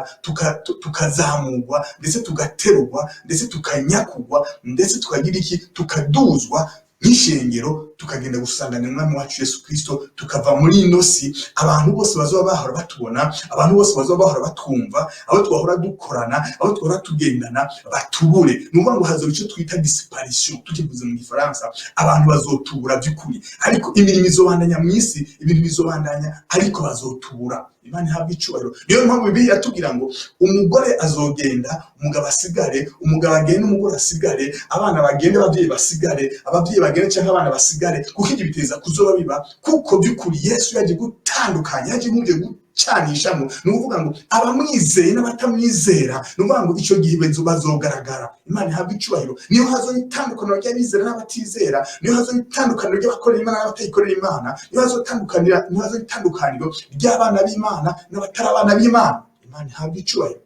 tukazamurwa, ndetse tugaterurwa, ndetse tukanyakugwa, ndetse tukagira iki, tukaduzwa nk'ishengero, tukagenda gusangana n'Umwami wacu Yesu Kristo, tukava muri ino si. Abantu bose bazoba bahora batubona, abantu bose bazoba bahora batwumva, abo twahora dukorana, abo twahora tugendana batubure. Nuvuga ngo hazoba icyo twita disparition, tukivuze mu Gifaransa, abantu bazotubura by'ukuri. Ariko imirimo izobandanya mu isi, ibintu bizobandanya, ariko bazotubura. Imana ihabwe icubahiro. Niyo mpamvu Bibiliya yatubwira ngo umugore azogenda, umugabo asigare, umugabo agende, umugore asigare, abana bagende, ababyeyi basigare, ababyeyi bagende cyangwa abana basigare, kuko ibyo biteza kuzoba biba, kuko by'ukuri Yesu yaje gutandukanya, yaje gucanishamo. Ni ukuvuga ngo abamwizeye n'abatamwizera, ni ukuvuga ngo icyo gihe bazogaragara. Imana ihabwe icubahiro. Niyo hazoba itandukaniro ry'abizera n'abatizera, niyo hazoba itandukaniro ry'abakorera Imana n'abatayikorera Imana, niyo hazoba itandukaniro ry'abana b'Imana n'abatari abana b'Imana. Imana ihabwe icubahiro.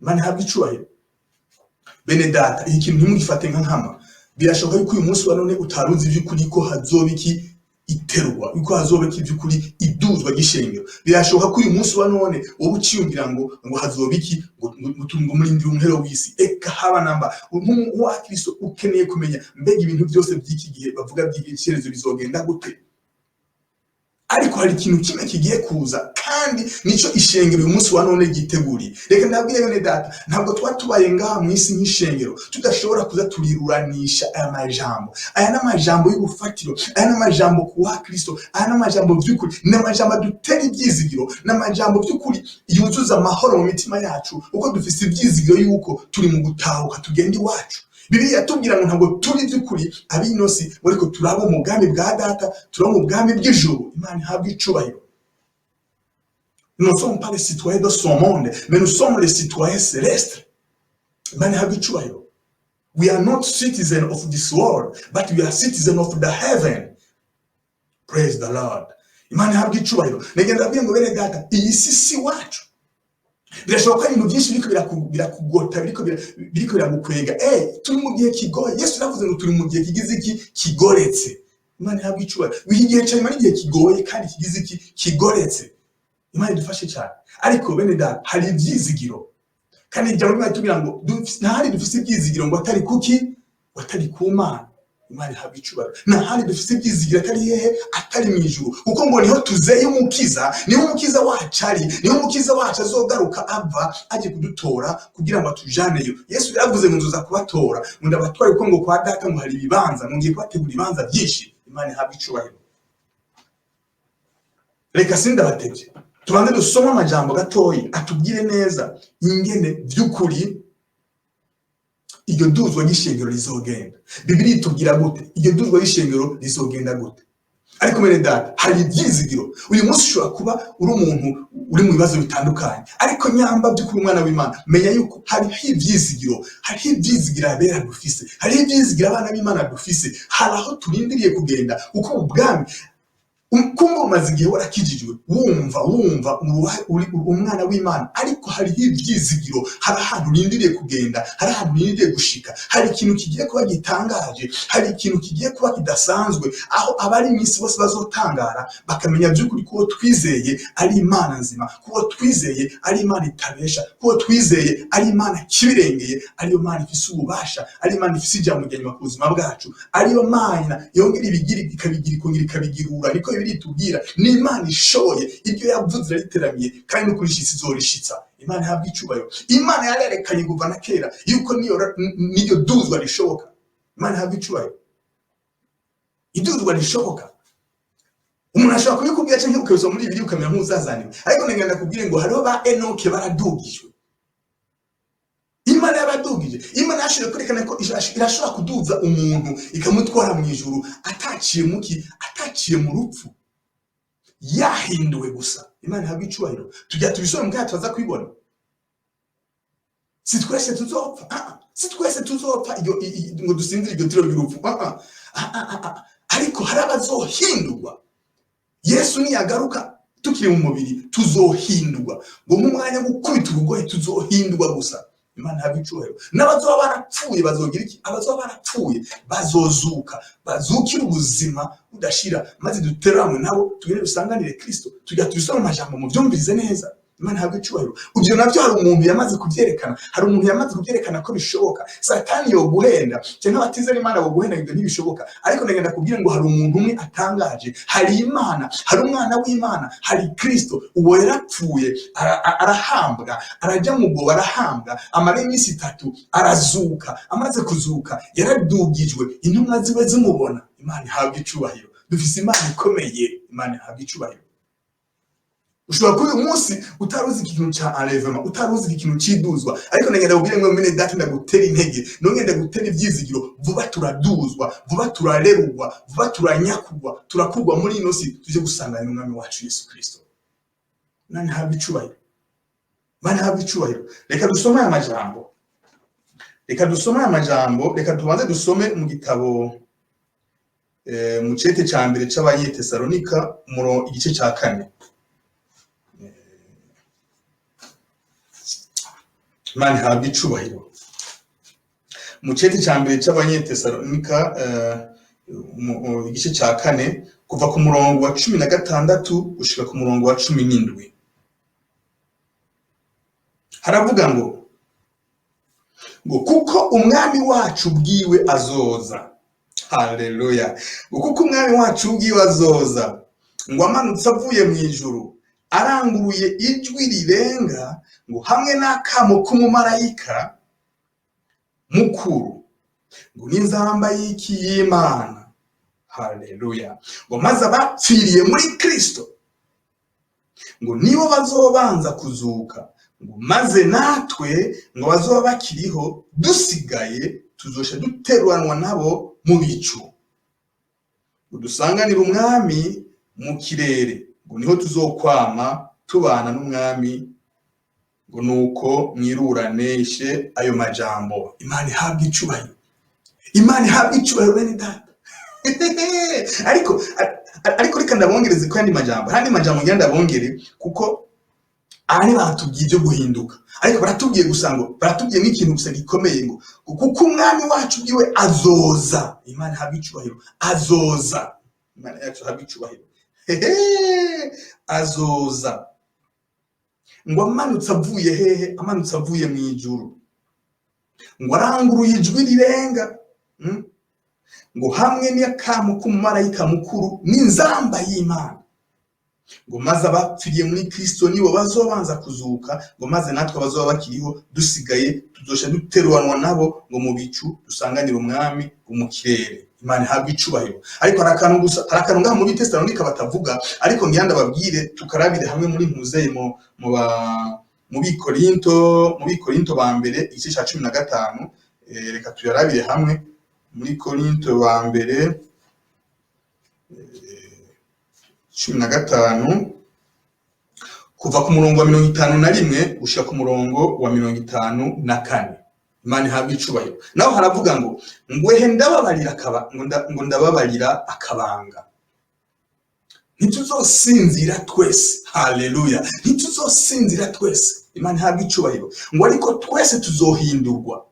Imana ihabwe icubahiro. Bene data, iyi kintu ntimugifate nka nkama. Birashoboka yuko uyu munsi wa none utaruzi by'ukuri ko hazoba iki iterwa, yuko hazoba iki by'ukuri iduzwa gishengero. Birashoboka ko uyu munsi wa none wowe uciyumvira ngo hazoba iki, ngo murindira umuhero w'isi. Eka haba namba wa Kristo ukeneye kumenya mbega ibintu byose by'iki gihe bavuga by'icyerezo bizogenda gute. Ariko hari ikintu kimwe kigiye kuza, kandi nico ishengero uyu munsi wa none giteguriye. Reka ndabwire bene data, ntabwo tubaye ngaha mu isi nk'ishengero tudashobora kuza turiruranisha aya majambo. Aya n'amajambo y'ubufatiro, aya n'amajambo kuwa Kristo, aya n'amajambo by'ukuri, n'amajambo dutera ibyizigiro, n'amajambo by'ukuri yuzuza amahoro mu mitima yacu, uko dufise ibyizigiro yuko turi mu gutahuka tugenda iwacu. Bibiliya yatubwira ngo ntabwo turi by'ukuri ab'ino si, ariko turabo mu bwami bwa data, turabo mu bwami bw'ijuru. Imana ihabwe icubahiro. Nous ne sommes pas les citoyens de ce monde, mais nous sommes les citoyens célestes. Imana ihabwe icubahiro. We are not citizens of this world, but we are citizens of the heaven. Praise the Lord. Imana ihabwe icubahiro. Negenda ndabwira ngo bene data, iyi si wacu. Birashoboka ibintu byinshi birakugota, biriko biragukwega. Turi mu gihe kigoye. Yesu yavuze ngo turi mu gihe kigize iki, kigoretse. Imana ihabwe icubahiro. Wiha igihe cyane ari igihe kigoye kandi kigize iki, kigoretse. Imana idufashe cyane. Ariko bene data, hari ibyizigiro. Kandi ijambo ry'Imana ritubwira ngo ntahari dufise ibyizigiro ngo atari kuki, atari ku Mana. Imana ihabwe icubahiro. Ntahari dufise ibyizigiro atari hehe, atari mu ijuru. Kuko ngo niho tuzeye umukiza, niho umukiza wacu ari, niho umukiza wacu azogaruka ava aje kudutora kugira ngo atujaneyo. Yesu yavuze ngo nzoza kubatora, ngo ndabatware kuko ngo kwa data ngo hari ibibanza, ngo ngiye kubategura ibibanza byinshi. Imana ihabwe icubahiro. Reka sindabatevye, tubanze dusoma amajambo gatoyi atubwire neza ingene by'ukuri iryo duzwa y'ishengero rizogenda. Bibiliya itubwira gute iryo duzwa y'ishengero rizogenda gute. Ariko bene data, hari ibyizigiro. Uyu munsi ushobora kuba uri umuntu uri mu bibazo bitandukanye, ariko nyamba by'ukuri umwana w'Imana, menya yuko hariho ibyizigiro, hariho ibyizigiro abera dufise, hariho ibyizigiro abana b'Imana dufise, hari aho turindiriye kugenda. Uko ubwami kumva umaze igihe warakijijwe, wumva uri umwana w'Imana, ariko hariho ibyizigiro, hari ahantu urindiriye kugenda, hari ahantu urindiriye gushika, hari ikintu kigiye kuba gitangaje, hari ikintu kigiye kuba kidasanzwe, aho abari iminsi bose bazotangara bakamenya by'ukuri ko twizeye ari Imana nzima, ko twizeye ari Imana itabesha, ko twizeye ari Imana kibirengeye, ariyo Mana ifise ububasha, ari Imana ifise ijambo ryanyuma ku buzima bwacu, ariyo Mana yongera ibigira ikabigira ikongera ikabigirura. Niko Bibiliya itubwira ni Imana ishoboye ibyo yavuze irariteramiye kandi no kurishitsa izorishitsa. Imana ihabwa icubahiro. Imana yarerekanye kuva na kera yuko niyo duzwa rishoboka. Imana ihabwa icubahiro. Iduzwa rishoboka. Umuntu ashobora kubikubwira cyangwa ukabisoma muri Bibiliya ukamenya nk'uzazaniwe, ariko ngenda kubwire ngo hariho ba Enoke baradugijwe. Imana yabadugije. Imana yashobora kwerekana ko irashobora kuduza umuntu ikamutwara mu ijuru ataciye mu rupfu, yahinduwe gusa. Imana ihabwa icubahiro. Tujya tubisoma mbwa tuza kwibona. Si twese tuzopfa ngo dusinzire iryo tiro ry'urupfu. Ariko hari abazohindurwa. Yesu niyagaruka tukiri mu mubiri tuzohindurwa, ngo mu mwanya wo gukubita urugohe tuzohindurwa gusa. Imana ihabwa icubahiro. N'abazoba barapfuye bazogira iki? Abazoba barapfuye bazozuka, bazukira ubuzima budashira, maze duteramwe nabo tugende dusanganire Kristo. Tujya tubisoma amajambo mu byumvirize neza. Imana ihabwa icubahiro. Ibyo navyo hari umuntu yamaze kubyerekana, ko bishoboka. Satani yo guhenda cyangwa abatizera Imana bo guhenda ibyo ntibishoboka, ariko ndagenda kubwira ngo hari umuntu umwe atangaje. Hari Imana, hari umwana w'Imana, hari Kristo. Uwo yarapfuye arahambwa, arajya mu bwo arahambwa, amara iminsi 3 arazuka. Amaze kuzuka yaradugijwe, intumwa zibe zimubona. Imana ihabwa icubahiro. Dufise Imana ikomeye. Imana ihabwa icubahiro. Ushobora kuba uyu munsi utaruzi ikintu cya enlèvement, utaruzi ikintu cyiduzwa, ariko ndagenda kubwira ngo mene data ndagutera intege, nongenda gutera ibyizigiro. Vuba turaduzwa, vuba turarerurwa, vuba turanyakugwa, turakurwa muri ino si tuje gusangana n'umwami wacu Yesu Kristo. Nani habi icubahiro. Bana habi icubahiro. Reka dusome aya majambo. Reka tubanze dusome mu gitabo mu cete cya mbere c'Abanyetesalonika igice cya 4. Imana ihabwa icubahiro. Mu cete cya mbere c'Abanyetesalonika igice cya 4 kuva ku murongo wa 16 gushika ku murongo wa 17. Haravuga ngo kuko umwami wacu bwiwe azoza. Haleluya. Kuko umwami wacu bwiwe azoza, ngo amanutse avuye mu ijuru, aranguruye ijwi rirenga, ngo hamwe n'akamo k'umumarayika mukuru, ngo n'inzamba y'iki y'Imana. Haleluya. Ngo maze abapfiriye muri Kristo, ngo nibo bazobanza kuzuka, ngo maze natwe ngo bazoba bakiriho dusigaye tuzosha duteruranwa nabo mu bicu, ngo dusanganire umwami mu kirere, ngo niho tuzokwama tubana n'umwami. Ngo nuko mwiruraneshe ayo majambo. Imana ihabwa icubahiro. Imana ihabwa icubahiro bene data. ariko reka ndabongereze ko andi majambo ngenda bongere, kuko ari batubwiye byo guhinduka, ariko baratubwiye gusa ngo baratubwiye n'ikintu gusa gikomeye, ngo kuko umwami wacu bwiwe azoza. Imana ihabwa icubahiro. Azoza. Imana yacu ihabwa icubahiro. Azoza. Ngo amanutse avuye hehe? Amanutse avuye mu ijuru, ngo aranguruye ijwi rirenga, ngo hamwe n'akamo k'umumarayika mukuru n'inzamba y'Imana, ngo maze abapfiriye muri Kristo nibo bazobanza kuzuka, ngo maze natwe bazoba bakiriho dusigaye tuzosha duteruranwa nabo, ngo mu bicu dusanganire umwami mu kirere. Imana ihabwa icubahiro. Ariko harakantu ngaha muri Tesalonika batavuga, ariko ngiyanda babwire tukarabire hamwe muri muzeye mu Bikorinto ba mbere igice cya 15. Reka tuyarabire hamwe muri Korinto ba mbere 15 kuva ku murongo wa 51 gushika ku murongo wa 54. Imana ihabwa icubahiro. Naho haravuga ngo ngwehe ndababarira akabanga. Ntituzosinzira twese. Haleluya. Ntituzosinzira twese. Imana ihabwa icubahiro. Ngo ariko twese tuzohindurwa.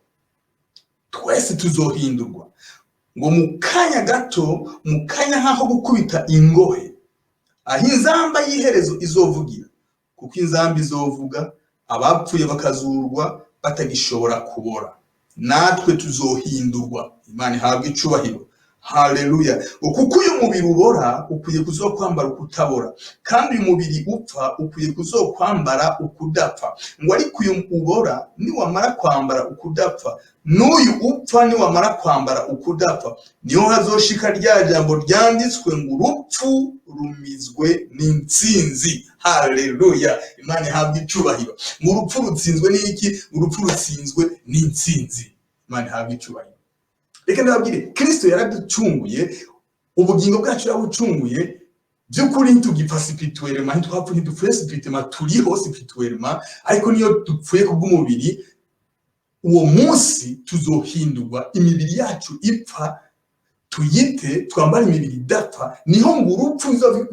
Twese tuzohindurwa. Ngo mu kanya gato, mu kanya nkaho gukubita ingohe, aho inzamba y'iherezo izovugira. Kuko inzamba izovuga, abapfuye bakazurwa batagishobora kubora. Natwe tuzohindurwa. Imana ihabwa icubahiro. Haleluya. Kuko uyu mubiri ubora ukwiye kuzokwambara ukutabora, kandi uyu mubiri upfa ukwiye kuzokwambara ukudapfa. Ngo ariko uyu ubora niwamara kwambara ukudapfa, n'uyu upfa niwamara kwambara ukudapfa, niho hazoshika rya jambo ryanditswe ngo urupfu rumizwe n'intsinzi. Haleluya. Imana ihabwe icubahiro. Ngo urupfu rutsinzwe n'iki? Urupfu rutsinzwe n'intsinzi. Imana ihabwe icubahiro. Reka ndababwire, Kristo yaraducunguye, ubugingo bwacu yarabucunguye, by'ukuri ntitugipfa spirituellement, ntitwapfa ntidupfuye spirituellement, turiho spirituellement, ariko niyo dupfuye kubw'umubiri, uwo munsi tuzohindurwa, imibiri yacu ipfa, tuyite twambara imibiri idapfa, niho ngo urupfu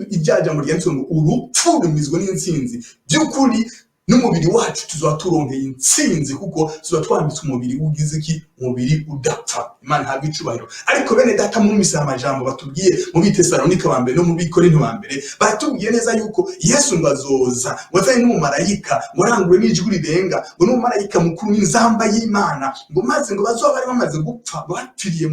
ijyaja mu ryanditswe ngo urupfu rumizwe n'intsinzi. By'ukuri n'umubiri wacu tuzoba turonkeye intsinzi, kuko tuzoba twambitse umubiri ugize iki? Umubiri udapfa. Imana ihabwe icubahiro. Ariko bene data, mu misaya amajambo batubwiye mu Bitesalonika ba mbere no mu Bikorinto ba mbere, batubwiye neza yuko Yesu ngo azoza, wazanye n'umumarayika, ngo arangure n'ijwi rirenga, ngo n'umumarayika mukuru n'inzamba y'Imana, ngo maze ngo bazoba bari bamaze gupfa, bapfiriye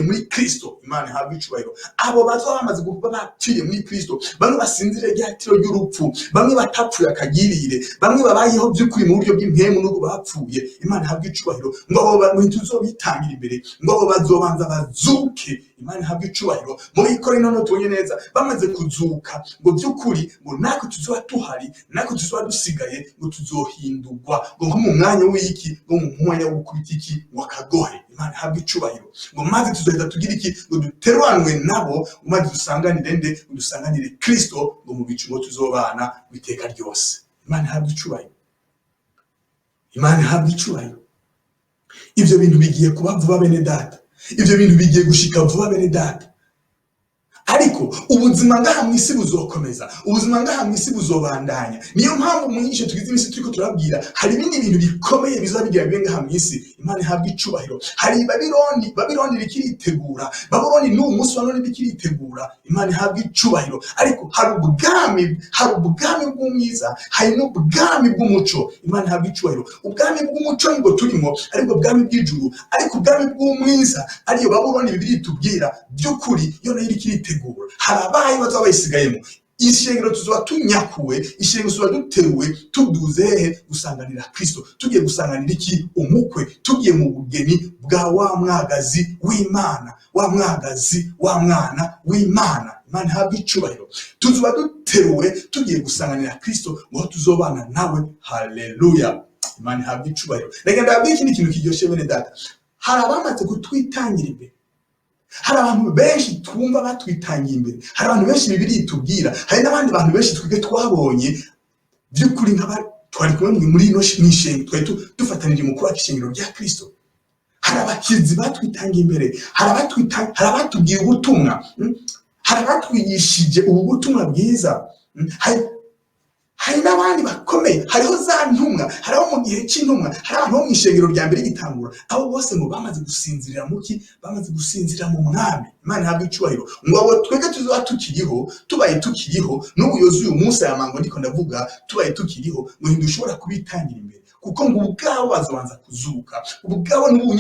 muri Kristo. Imana ihabwe icubahiro. Abo bazoba bamaze gupfa bapfiriye muri Kristo, bamwe basinzire ryatiro ry'urupfu, bamwe batapfuye akagirire, bamwe babayeho by'ukuri mu buryo bw'impemu n'ubwo bapfuye. Imana ihabwe icubahiro. Ngo abo bantu tuzobitangira imbere, ngo abo bazobanza bazuke. Imana ihabwe icubahiro. Mu Bikorinto no tubonye neza bamaze kuzuka, ngo by'ukuri ngo natwe tuzoba tuhari, natwe tuzoba dusigaye, ngo tuzohindurwa, ngo nko mu mwanya w'iki? Ngo mu mwanya wo gukubita iki? Wakagohe. Imana ihabwe icubahiro. Ngo maze tuzohita tugira iki? Ngo duteranwe nabo, maze dusanganire nde? Dusanganire Kristo, ngo mu bicu ngo tuzobana biteka ryose. Imana ihabwe icubahiro. Imana ihabwe icubahiro. Ivyo bintu bigiye kuba vuba bene data, ivyo bintu bigiye gushika vuba bene data. Ariko ubuzima ngaha mw'isi buzokomeza, ubuzima ngaha mw'isi buzobandanya. Niyo mpamvu mwigishe tugize imisi turiko turabwira, hari ibindi bintu bikomeye bizabigira bibe ngaha mw'isi. Imana ihabwe icubahiro. Hari Babironi rikiritegura, Babironi n'uwo munsi wa none rikiritegura. Imana ihabwe icubahiro. Ariko hari ubwami bw'umwiza, hari n'ubwami bw'umuco. Imana ihabwe icubahiro. Ubwami bw'umuco nibwo turimo, ariko ubwami bw'ijuru, ariko ubwami bw'umwiza ariyo Babironi Bibiliya itubwira, by'ukuri yo nayo rikiritegura. Hari abaye bazaba bayisigayemo. Ishengero tuzoba tunyakuwe, ishengero tuzoba duteruwe, tuduze hehe? Gusanganira Kristo. Tugiye gusanganira iki? Umukwe. Tugiye mu bugeni bwa wa mwagazi w'Imana, wa mwagazi wa mwana w'Imana. Imana ihabwe icubahiro. Tuzoba duteruwe, tugiye gusanganira Kristo, ngo tuzobana nawe. Haleluya. Imana ihabwe icubahiro. Reka ndababwire ikindi kintu kiryoshe bene data. Hari abamaze kutwitangira imbere, hari abantu benshi twumva batwitangiye imbere, hari abantu benshi Bibiliya itubwira, hari n'abandi bantu benshi twebwe twabonye by'ukuri twari kumwe muri ino n'ishengero, twari dufatanije mu kubaka ishengero rya Kristo. Hari abakizi batwitangiye imbere, hari abatubwiye ubutumwa, hari abatwigishije ubu butumwa bwiza, hari n'abandi bakomeye, hariho za ntumwa, hariho mu gihe cy'intumwa, hari abantu bo mu ishengero rya mbere gitangura, abo bose ngo bamaze gusinzirira muki? Bamaze gusinzira mu mwami. Imana ihabwe icubahiro. Ngo abo twebwe tuzoba tukiriho, tubaye tukiriho, n'ubuyozi uyu munsi aya mango ndiko ndavuga, tubaye tukiriho, ngo ntidushobora kubitangira imbere, kuko ngo ubwabo bazobanza kuzuka. Ubwabo n'ubu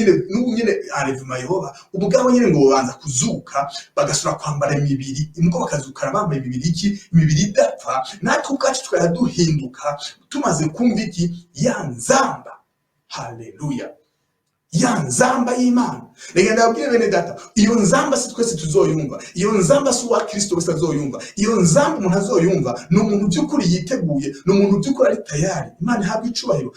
nyene arevuma Yehova, ubwabo nyene ngo babanza kuzuka, bagasura kwambara imibiri, imgo bakazukana bambaye imibiri iki? Imibiri idapfa. Natwe ubwacu twaraduhinduka tumaze kumva iki? Ya nzamba. Haleluya. Ya nzamba y'Imana. Reka ndababwire bene data, iyo nzamba si twese tuzoyumva, iyo nzamba si uwa Kristo wese azoyumva, iyo nzamba umuntu azoyumva ni umuntu by'ukuri yiteguye, ni umuntu by'ukuri ari tayari. Imana ihabwe icubahiro.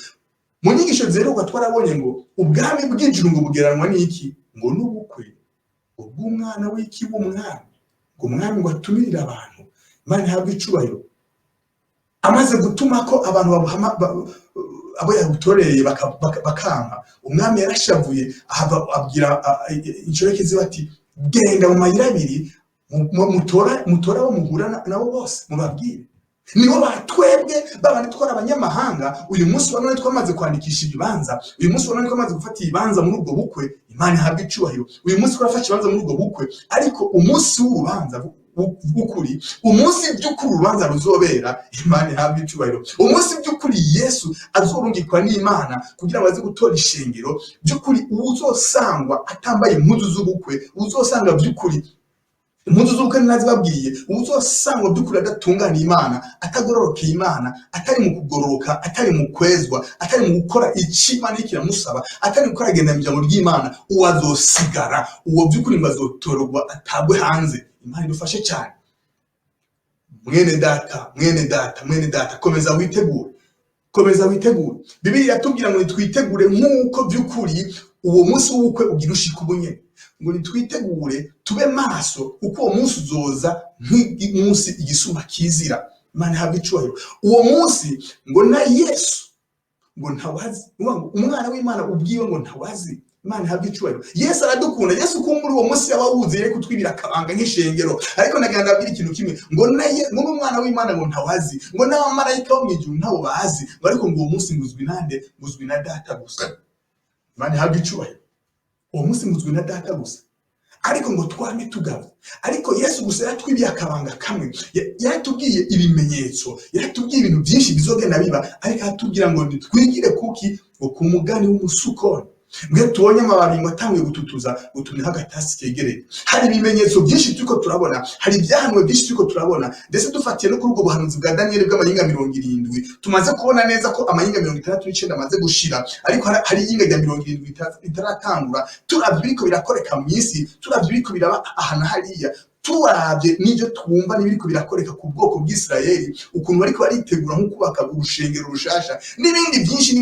Mu nyigisho ziheruka twarabonye ngo ubwami bw'ijuru ngo bugeranwa n'iki? Ngo n'ubukwe ubw'umwana w'iki? W'umwami. Ngo umwami ngo atumirire abantu. Imana ihabwe icubahiro. Amaze gutuma ko abantu abo yabutoreye bakanka, umwami yarashavuye, abwira inshoreke bati, genda mu mayira abiri, mutora bo muhura nabo bose mubabwire. Nibo batwebwe babandi twara abanyamahanga. Uyu munsi wa none twamaze kwandikisha ibibanza, uyu munsi wa none twamaze gufata ibibanza muri ubwo bukwe. Imana ihabwe icubahiro. Uyu munsi twafashe ibibanza muri ubwo bukwe, ariko umunsi w'urubanza w'ukuri, umunsi by'ukuri urubanza ruzobera, Imana ihabwe icyubahiro, umunsi by'ukuri Yesu azorungikwa n'Imana kugira ngo aze gutora ishengero by'ukuri, uzosangwa atambaye impuzu z'ubukwe, uzosanga by'ukuri impuzu z'ubukwe nazibabwiye, uzosangwa by'ukuri adatunganiye Imana, atagororokeye Imana, atari mu kugororoka, atari mu kwezwa, atari mu gukora icyo Imana kiramusaba, atari gukora agenda mu ijambo ry'Imana, uwo azosigara, uwo by'ukuri ngo azotorwa atagwe hanze. Imana idufashe cyane. Mwene data, komeza witegure, komeza witegure. Bibiliya iratubwira ngo nitwitegure nk'uko by'ukuri uwo munsi w'ubukwe ugira ushika ubunye, ngo nitwitegure tube maso, kuko uwo munsi uzoza nk'umunsi igisuma kizira. Imana ihabwe icyubahiro. Uwo munsi ngo na Yesu ngo ntawazi, umwana w'Imana ubwiwe ngo ntawazi. Imana ihabwe icyubahiro. Yesu aradukunda. Yesu ko muri uwo munsi yabawuze yari kutwibira akabanga nk'ishengero, ariko nagira ndabwira ikintu kimwe, ngo n'umwana w'Imana ngo ntawazi, ngo n'abamarayika bo mu ijuru ntabo bazi, ngo ariko ngo uwo munsi nguzwi nande? Nguzwi na Data gusa. Imana ihabwe icyubahiro. Uwo munsi nguzwi na Data gusa, ariko ngo twame tugaba. Ariko Yesu gusa yatwibiye akabanga kamwe, yaratubwiye ibimenyetso, yaratubwiye ibintu byinshi bizogenda biba, ariko atubwira ngo nitwigire kuki, ngo ku mugani w'umusukoni. Mwe tubonye amababi ngo atangiye gututuza, gutumye agatasi kegereye. Hari ibimenyetso byinshi turiko turabona, hari ibyahanuwe byinshi turiko turabona, ndetse dufatiye no kuri ubwo buhanuzi bwa Daniel bw'amahinga 70, tumaze kubona neza ko amahinga 69 amaze gushira, ariko hari yinga rya 70 itaratangura. Turavye biriko birakoreka mu isi, turavye biriko biraba ahana hariya, turavye n'ibyo twumva n'ibiriko birakoreka ku bwoko bw'Isirayeli, ukuntu bariko baritegura nko kubaka urushengero rushasha, n'ibindi byinshi,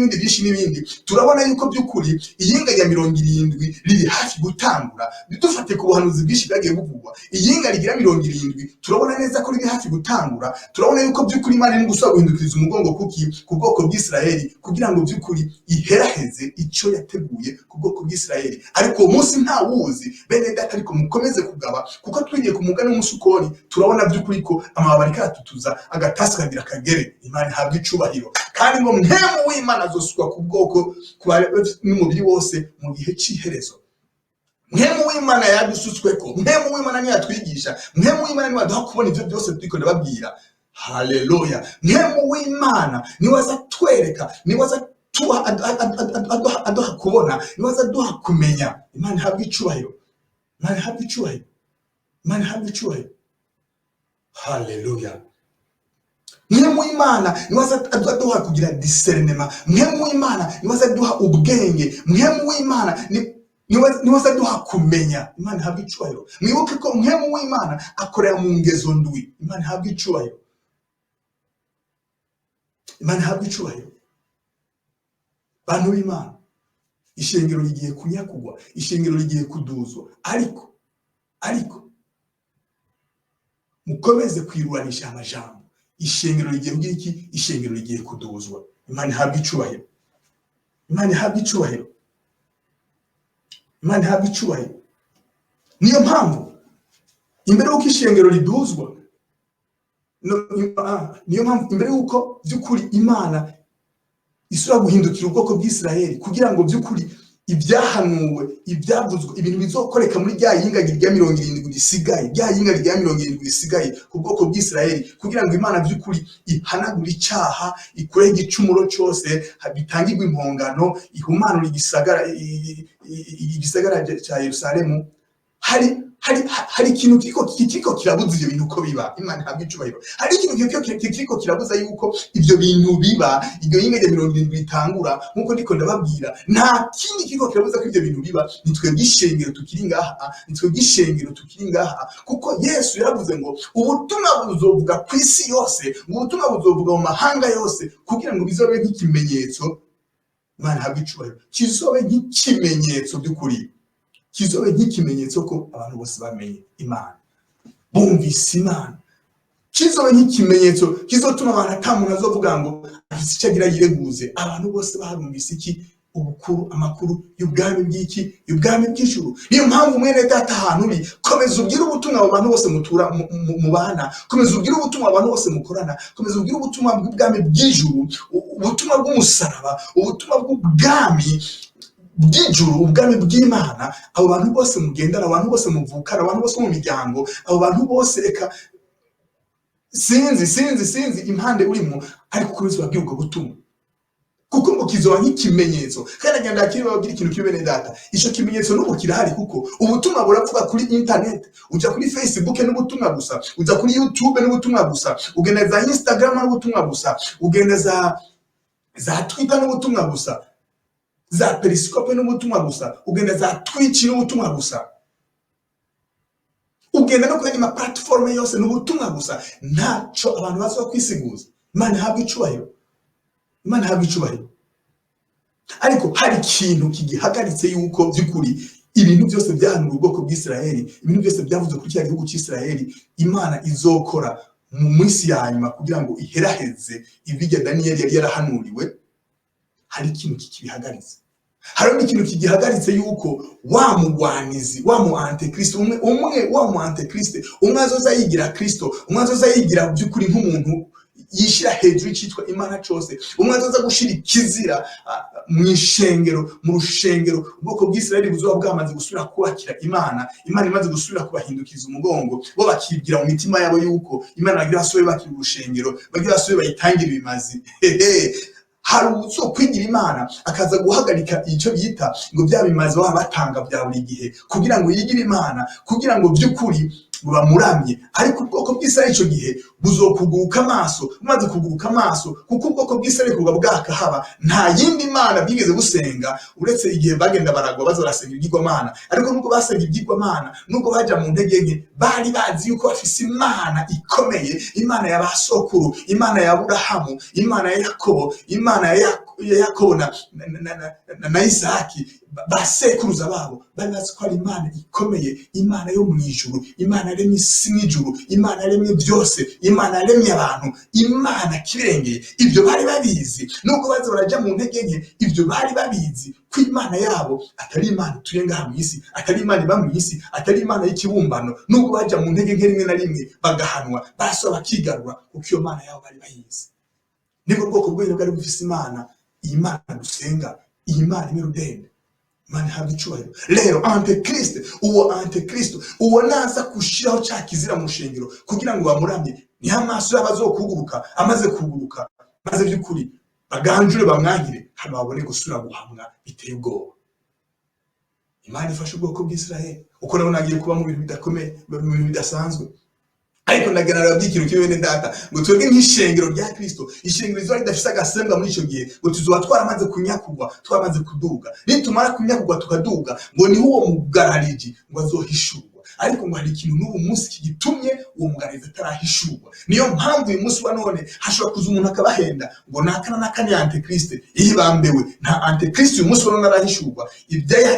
turabona yuko by'ukuri iyinga rya 70 riri hafi gutangura. Bidufate ku buhanuzi bwinshi bwagiye buvugwa, iyinga rigira 70 turabona neza ko riri hafi gutangura. Turabona yuko by'ukuri Imana iri gusaba guhindukiriza umugongo ku bwoko bw'Isirayeli, kugira ngo by'ukuri iheraheze icyo yateguye ku bwoko bw'Isirayeli. Ariko uwo munsi ntawuzi. Bene data, ariko mukomeze kugaba, kuko twigiye ku mugani w'umusukoni, turabona by'ukuri ko amababi ariko aratutuza, agatasi kagira kagere. Imana ihabwe icubahiro. Kandi ngo mpemu w'Imana azosukwa ku bwoko n'umubiri wose mu gihe cy'iherezo. Mpemu w'Imana yadusutsweko, mpemu w'Imana niyo yatwigisha, mpemu w'Imana niyo aduha kubona ibyo byose turiko ndababwira. Haleluya. Mpemu w'Imana niwe azatwereka, niwe aduha kubona, niwe aduha kumenya. Imana ihabwe icubahiro. Imana ihabwe icubahiro. Imana ihabwe icubahiro. Haleluya. Mpemu w'Imana niwe aduha kugira discernement, mpemu w'Imana niwe aduha ubwenge, mpemu w'Imana niwe aduha kumenya. Imana ihabwe icubahiro. Mwibuke ko mpemu w'Imana akorera mu ngezo ndwi. Imana ihabwe icubahiro. Imana ihabwe icubahiro. Bantu b'Imana, ishengero rigiye kunyakugwa, ishengero rigiye kuduzwa, ariko mukomeze kwirwanisha amajambo. Ishengero rigiye kugira iki? Ishengero rigiye kuduzwa. Imana ihabwe icubahiro. Imana ihabwe icubahiro. Imana ihabwe icubahiro. Niyo mpamvu imbere y'uko ishengero riduzwa, niyo mpamvu imbere y'uko by'ukuri Imana isura guhindukira ubwoko bw'Isirayeli, kugira ngo by'ukuri ibyahanuwe, ibyavuzwe, ibintu bizokoreka muri rya yinga rya 70 risigaye, rya yinga rya 70 risigaye ku bwoko bw'Isirayeli, kugira ngo Imana by'ukuri ihanagura icyaha, ikure igicumuro cyose, bitangirwe impongano, ihumanura igisagara cya Yerusalemu. Hari ikintu kiko kirabuza ibyo bintu ko biba. Imana ihabwe icubahiro. Hari ikintu kiko kirabuza yuko ibyo bintu biba, iryo yinga rya 70 bitangura. Nkuko ndiko ndababwira, nta kindi kiko kirabuza ko ibyo bintu biba. Nitwe gishengero tukiri ngaha, kuko Yesu yaravuze ngo ubutumwa buzovuga ku isi yose, ubutumwa buzovuga mu mahanga yose, kugira ngo bizobe nk'ikimenyetso. Imana ihabwe icubahiro. Kizobe nk'ikimenyetso by'ukuri, kizobe nk'ikimenyetso ko abantu bose bamenye Imana, bumvise Imana. Kizobe nk'ikimenyetso kizotuma abantu atamuntu azovuga ngo afite icyo agira yireguze. Abantu bose barumvise iki? Ubukuru, amakuru y'ubwami bw'iki? Y'ubwami bw'ijuru. Niyo mpamvu mwene data ahantu uri, komeza ubwire ubutumwa abantu bose mutura mubana, komeza ubwire ubutumwa abantu bose mukorana, komeza ubwire ubutumwa bw'ubwami bw'ijuru, ubutumwa bw'umusaraba, ubutumwa bw'ubwami bw'ijuru, ubwami bw'Imana, abo bantu bose mugendana, abantu bose muvukana, abantu bose mu miryango, abo bantu bose reka sinzi impande urimo, ariko kuruzi babwira ubwo butumwa, kuko ngo kizoba nk'ikimenyetso. Kandi agenda akiri babwira ikintu kibene data, ico kimenyetso n'ubu kirahari, kuko ubutumwa buravuga kuri internet, uja kuri Facebook n'ubutumwa gusa, uja kuri YouTube n'ubutumwa gusa, ugenda za Instagram n'ubutumwa gusa, ugenda za Twitter n'ubutumwa gusa, za Periscope n'ubutumwa gusa, ugenda za Twitch n'ubutumwa gusa, ugenda no kuri ma platform yose n'ubutumwa gusa. Ntaco abantu bazo kwisiguza. Imana habwe icubahiro, Imana habwe icubahiro. Ariko hari ikintu kigihagaritse yuko by'ukuri ibintu byose byahanura ubwoko bw'Isiraheli, ibintu byose byavuze kuri cya gihugu cy'Isiraheli, Imana izokora mu minsi ya nyuma kugira ngo iheraheze ibijya Daniyeli yari yarahanuriwe. Hari ikintu kikibihagaritse. Hari ikintu kigihagaritse yuko wa mugwanizi, wa mu antikristo, umwe wa mu antikristo, umwe azoza yigira Kristo, umwe azoza yigira by'ukuri nk'umuntu yishira hejuru cyitwa Imana cyose, umwe azoza gushira ikizira mu rushengero ubwoko bw'Isiraheli buzoba bwamaze gusubira kubakira Imana imaze gusubira kubahindukiza umugongo, bo bakibwira mu mitima yabo yuko Imana bagira basobe bakira urushengero, bagira basobe bayitangira ibimazi. Hari uzo kwigira Imana akaza guhagarika icyo bita ngo byabimaze baba batanga bya buri gihe kugira ngo yigire Imana, kugira ngo by'ukuri bamuramye. Ariko ubwoko bw'Isiraheli icyo gihe buzokuguruka amaso, bumaze kuguruka amaso, kuko ubwoko bw'Isiraheli kuba bwakahaba nta yindi Mana bwigeze busenga uretse igihe bagenda baragwa bazorasenga ibyigwamana. Ariko nubwo basenga ibyigwamana, nubwo baja mu ntege nke, bari bazi yuko bafise Imana ikomeye, Imana ya basokuru, Imana ya Aburahamu, Imana ya Yakobo, Imana ya Yakobo na Isaki, basekuruza babo. Bari bazi ko ari Imana ikomeye, Imana yo mu ijuru, Imana yaremye isi n'ijuru, Imana yaremye byose, Imana yaremye abantu, Imana kirengeye. Ibyo bari babizi, nubwo baza baraja mu ntege nke, ibyo bari babizi ko Imana yabo atari Imana ituye ngaha mu isi, atari Imana iba mu isi, atari Imana y'ikibumbano. Nubwo baja mu ntege nke rimwe na rimwe bagahanwa, basoba bakigarura, kuko iyo Mana yabo bari bayizi. Nibwo bwoko bw'Imana bwari bufise Imana, iyi Mana dusenga, iyi Mana imirudende. Imana habwe icubahiro. Rero antikristo uwo naza kushiraho cya kizira mu rushengero kugira ngo bamuramye, ni amaso y'abazokuguruka, amaze kuguruka, maze by'ukuri baganjure bamwangire, hano babone gusura guhamwa biteye ubwoba. Imana ifashe ubwoko bw'Isiraheli uko nabo nagiye kuba mu bintu bidakomeye, mu bintu bidasanzwe. Ariko ndaganira by'ikintu kimwe bene data, ngo twebwe nk'ishengero rya Kristo, ishengero rizoba ridafise agasembwa muri ico gihe, ngo tuzoba twaramaze kunyakugwa, twamaze kuduga. Nitumara kunyakugwa tukaduga, ngo niho uwo mugarariji ngo azohishurwa. Ariko ngo hari ikintu n'ubu munsi kigitumye uwo mugarariji atarahishurwa. Niyo mpamvu uyu munsi wa none hashobora kuza umuntu akabahenda ngo nakana nakane antikristo ihibambewe. Nta antikristo uyu munsi wa none arahishurwa.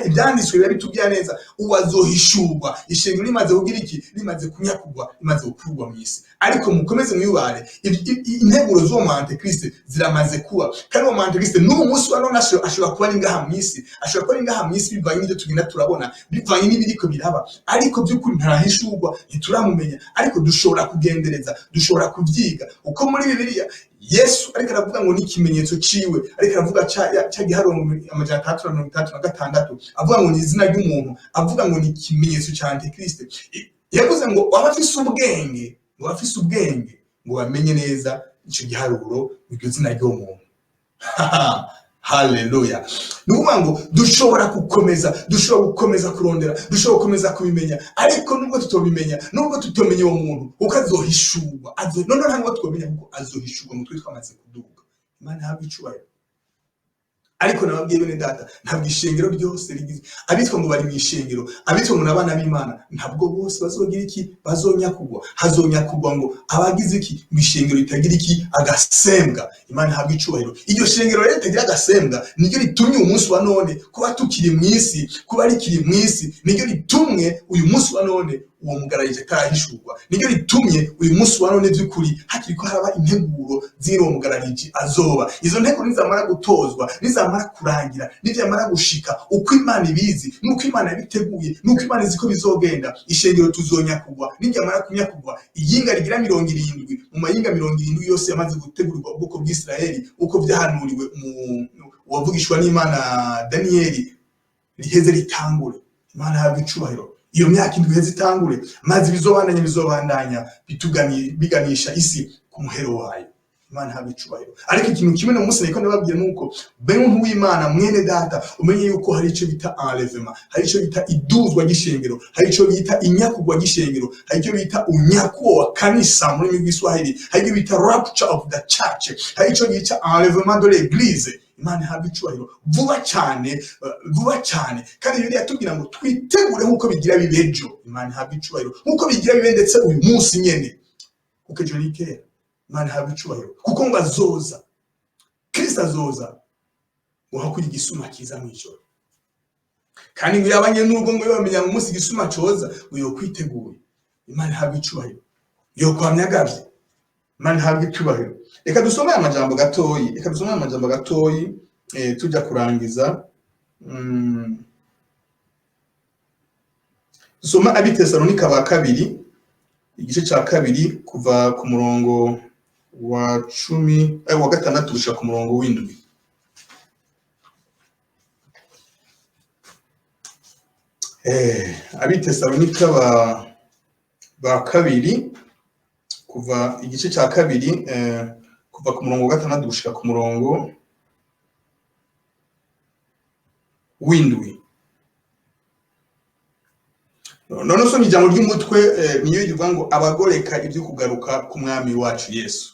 Ibyanditswe biba bitubwira neza uwazohishurwa. Ishengero rimaze kugira iki? Rimaze kunyakugwa, rimaze gukurwa mu isi. Ariko mukomeze mwibare, integuro z'uwo mu antikristo ziramaze kuba. Kandi uwo mu antikristo n'uwo munsi wa none ashobora kuba ari ngaha mu isi, ashobora kuba ari ngaha mu isi bivanye n'ibyo tugenda turabona, bivanye n'ibiriko biraba. Ariko by'ukuri ntarahishurwa, ntituramumenya. Ariko dushobora kugendereza, dushobora kubyiga. Uko muri Bibiliya Yesu ariko aravuga ngo ni ikimenyetso ciwe, ariko aravuga cya giharo amajana 336, avuga ngo ni izina ry'umuntu, avuga ngo ni ikimenyetso cya antikristo. Yavuze ngo abafise ubwenge, ngo bamenye neza icyo giharuro, iryo zina ry'umuntu. Haleluya. Nukuvuga ngo dushobora gukomeza kurondera, dushobora gukomeza kubimenya. Ariko nubwo tutobimenya, nubwo tutomenya uwo muntu ukazohishurwa, none ntabwo twomenya kuko azohishurwa mu twe twamaze kuduga. Imana habwe icubahiro. Ariko nababwiye bene data, ntabwo ishengero ryose rigize abitwa ngo bari mu ishengero, abitwa ngo nabana b'Imana, ntabwo bose bazogira iki? Bazonyakugwa. Hazonyakugwa ngo abagize iki? Mu ishengero ritagira iki? Agasembwa. Imana habwe icubahiro. Iryo shengero rero ritagira agasembwa niryo ritumye umunsi wa none kuba tukiri mu isi, kuba rikiri mu isi, niryo ritumye uyu munsi wa none uwo mugararije atarahishurwa. Niryo ritumye uyu munsi wa none by'ukuri hakiri ko haraba integuro z'uwo mugararije azoba. Izo nteguro nizamara gutozwa, nizamara kurangira, nizamara gushika, uko Imana ibizi, nuko Imana yabiteguye, nuko Imana izi ko bizogenda, ishengero tuzonyakugwa. Nijamara kunyakugwa, iyinga rigira 70, mu mayinga 70 yose yamaze gutegurirwa ubwoko bw'Isiraheli, uko byahanuriwe mu wavugishwa n'Imana Daniyeli riheze ritangure. Imana habwe icubahiro. Iyo myaka indwi iheze itangure, maze bizobandanya biganisha isi ku muhero wayo. Imana habwe icubahiro. Ariko ikintu kimwe no munsi niko nababwiye nuko bentu w'Imana mwene data umenye yuko hari ico bita enlèvement, hari ico bita iduzwa gishengero, hari ico bita inyakugwa gishengero, hari ico bita unyakuo wa kanisa muri Giswahili, hari ico bita rapture of the church, hari ico bita enlèvement de l'église. Imana habwe icubahiro vuba cyane kandi Bibiliya yatubwira ngo twitegure nkuko bigira bibejo. Imana habwe icubahiro nkuko bigira bibe ndetse uyu munsi nyene kuko ejo ni kera. Imana habwe icubahiro kuko ngo azoza, Kristo azoza ngo hakuri igisuma kiza mw'ijoro, kandi ngo yabanye n'ubwo ngo bamenya mu munsi igisuma coza ngo yo kwiteguye. Imana habwe icubahiro yo kwamyagavye. Imana habwe icubahiro. Reka dusome amajambo gatoyi tujya kurangiza. Dusoma Abitesalonika ba kabiri igice cya kabiri kuva ku murongo wa 6 gushika ku murongo w'indwi. Abitesalonika ba kabiri kuva igice cya kabiri kuva ku murongo wa 6 gushika ku murongo w'indwi. None so ijambo ry'umutwe niyo rivuga ngo abagoreka ibyo kugaruka ku mwami wacu Yesu.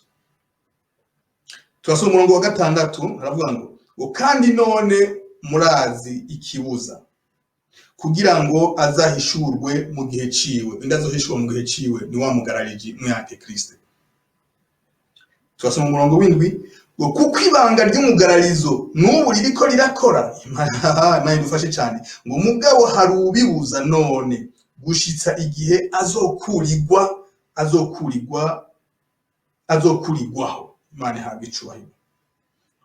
Turasoma umurongo wa 6 haravuga ngo kandi none murazi ikibuza kugira ngo azahishurwe mu gihe ciwe. Ndazohishurwa mu gihe ciwe ni wa mugarariji mwate Kristo. Turasoma umurongo w'indwi ngo kuko ibanga ry'umugararizo n'ubu ririko rirakora. Imana idufashe cyane ngo mugabo hari ubibuza none gushitsa igihe azokurirwaho. Imana habwe icubahiro.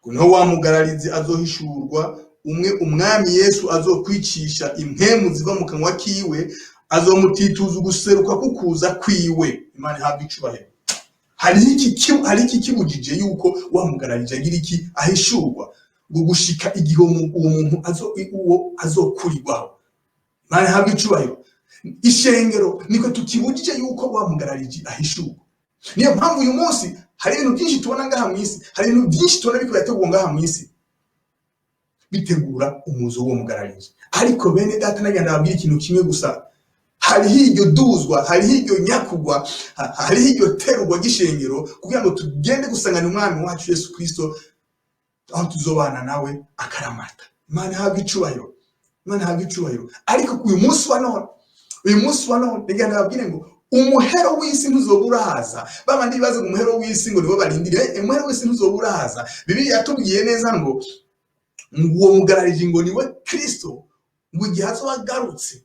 Niho wa mugararizi azohishurwa, umwe umwami Yesu azokwicisha impemu ziva mu kanwa kiwe, azomutituza uguseruka kukuza kwiwe. Imana habwe icubahiro. Hari iki kibujije yuko wa mugararije agira iki ahishurwa ngo gushika igihe uwo muntu azokurirwaho. Imana habwe icubahiro. Ishengero niko tukibujije yuko wa mugararije ahishurwa. Niyo mpamvu uyu munsi hari ibintu byinshi tubona ngaha mw'isi, hari ibintu byinshi tubona biko yategurwa ngaha mw'isi bitegura umuzo wo mugararije. Ariko bene data nagenda babwira ikintu kimwe gusa, hariho iryo duzwa, hariho iryo nyakugwa, hariho iryo terurwa gishengero kugira ngo tugende gusangana umwami wacu Yesu Kristo aho tuzobana nawe akaramata. Imana habwe icubahiro. Imana habwe icubahiro. Ariko uyu munsi wa none nagenda babwire ngo umuhero w'isi ntuzoburahaza. Babandi bibaza umuhero w'isi ngo nibo barindire, umuhero w'isi ntuzoburahaza. Bibiliya yatubwiye neza ngo uwo mugararije ngo niwe Kristo, ngo igihe azobagarutse.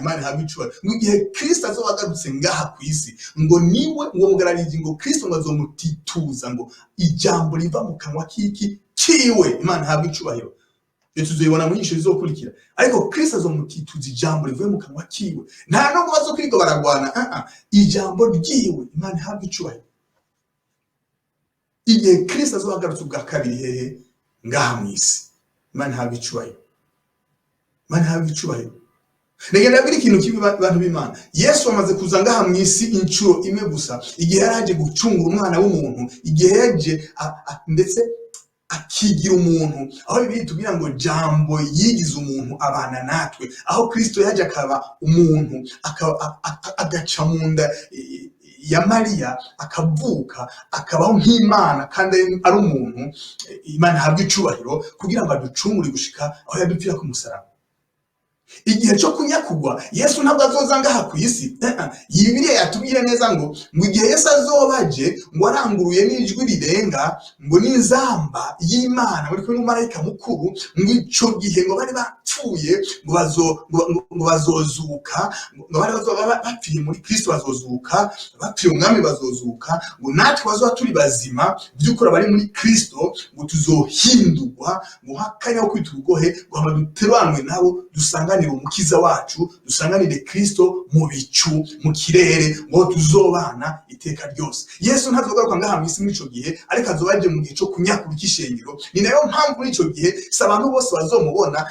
Imana habwe icubahiro. Ngo igihe Kristo azobagarutse ngaha ku isi ngo niwe uwo mugararije ngo Kristo ngo azomutituza ngo ijambo riva mu kanwa kiki ciwe. Imana habwe icubahiro. Tuzobibona mu nyisho zizokurikira. Ariko Kristo azomutituza ijambo rivuye mu kanwa kiwe. Nta no kubazo kwiga baragwana, ijambo ryiwe. Imana habwe icubahiro. Igihe Kristo azobagarutse ubwa kabiri hehe ngaha mw'isi. Imana habwe icubahiro. Imana habwe icubahiro. Negenda biri ikintu kibi bantu b'Imana. Yesu amaze kuza ngaha mw'isi incuro imwe gusa, igihe yaraje gucungura umwana w'umuntu, igihe yaje ndetse akigira umuntu, aho Bibiliya itubwira ngo jambo yigize umuntu abana natwe, aho Kristo yaje akaba umuntu agaca mu nda ya Mariya akavuka akabaho nk'Imana kandi ari umuntu. Imana habwe icubahiro kugira ngo aducungure gushika aho yadupfira ku musaraba. Igihe cyo kunyakugwa Yesu ntabwo azoza ngaha ku isi. Bibiliya yatubwira neza ngo igihe Yesu azobaje ngo aranguruye n'ijwi rirenga ngo n'inzamba y'Imana muri kumwe n'umumarayika mukuru, ngo ico gihe ngo bari bapfuye ngo bazozuka, ngo bari bapfiriye muri Kristo bazozuka, bapfiriye umwami bazozuka, ngo natwe bazoba turi bazima by'ukuri bari muri Kristo ngo tuzohindurwa, ngo hakanya wo kwita urugohe ngo duteranwe nabo dusanga dusanganire umukiza wacu, dusanganire Kristo mu bicu, mu kirere, ngo tuzobana iteka ryose. Yesu ntazogaruka ngaha mw'isi muri ico gihe, ariko azobaje mu gihe cyo kunyakura ikishengero. Ni nayo mpamvu muri ico gihe si abantu bose bazomubona,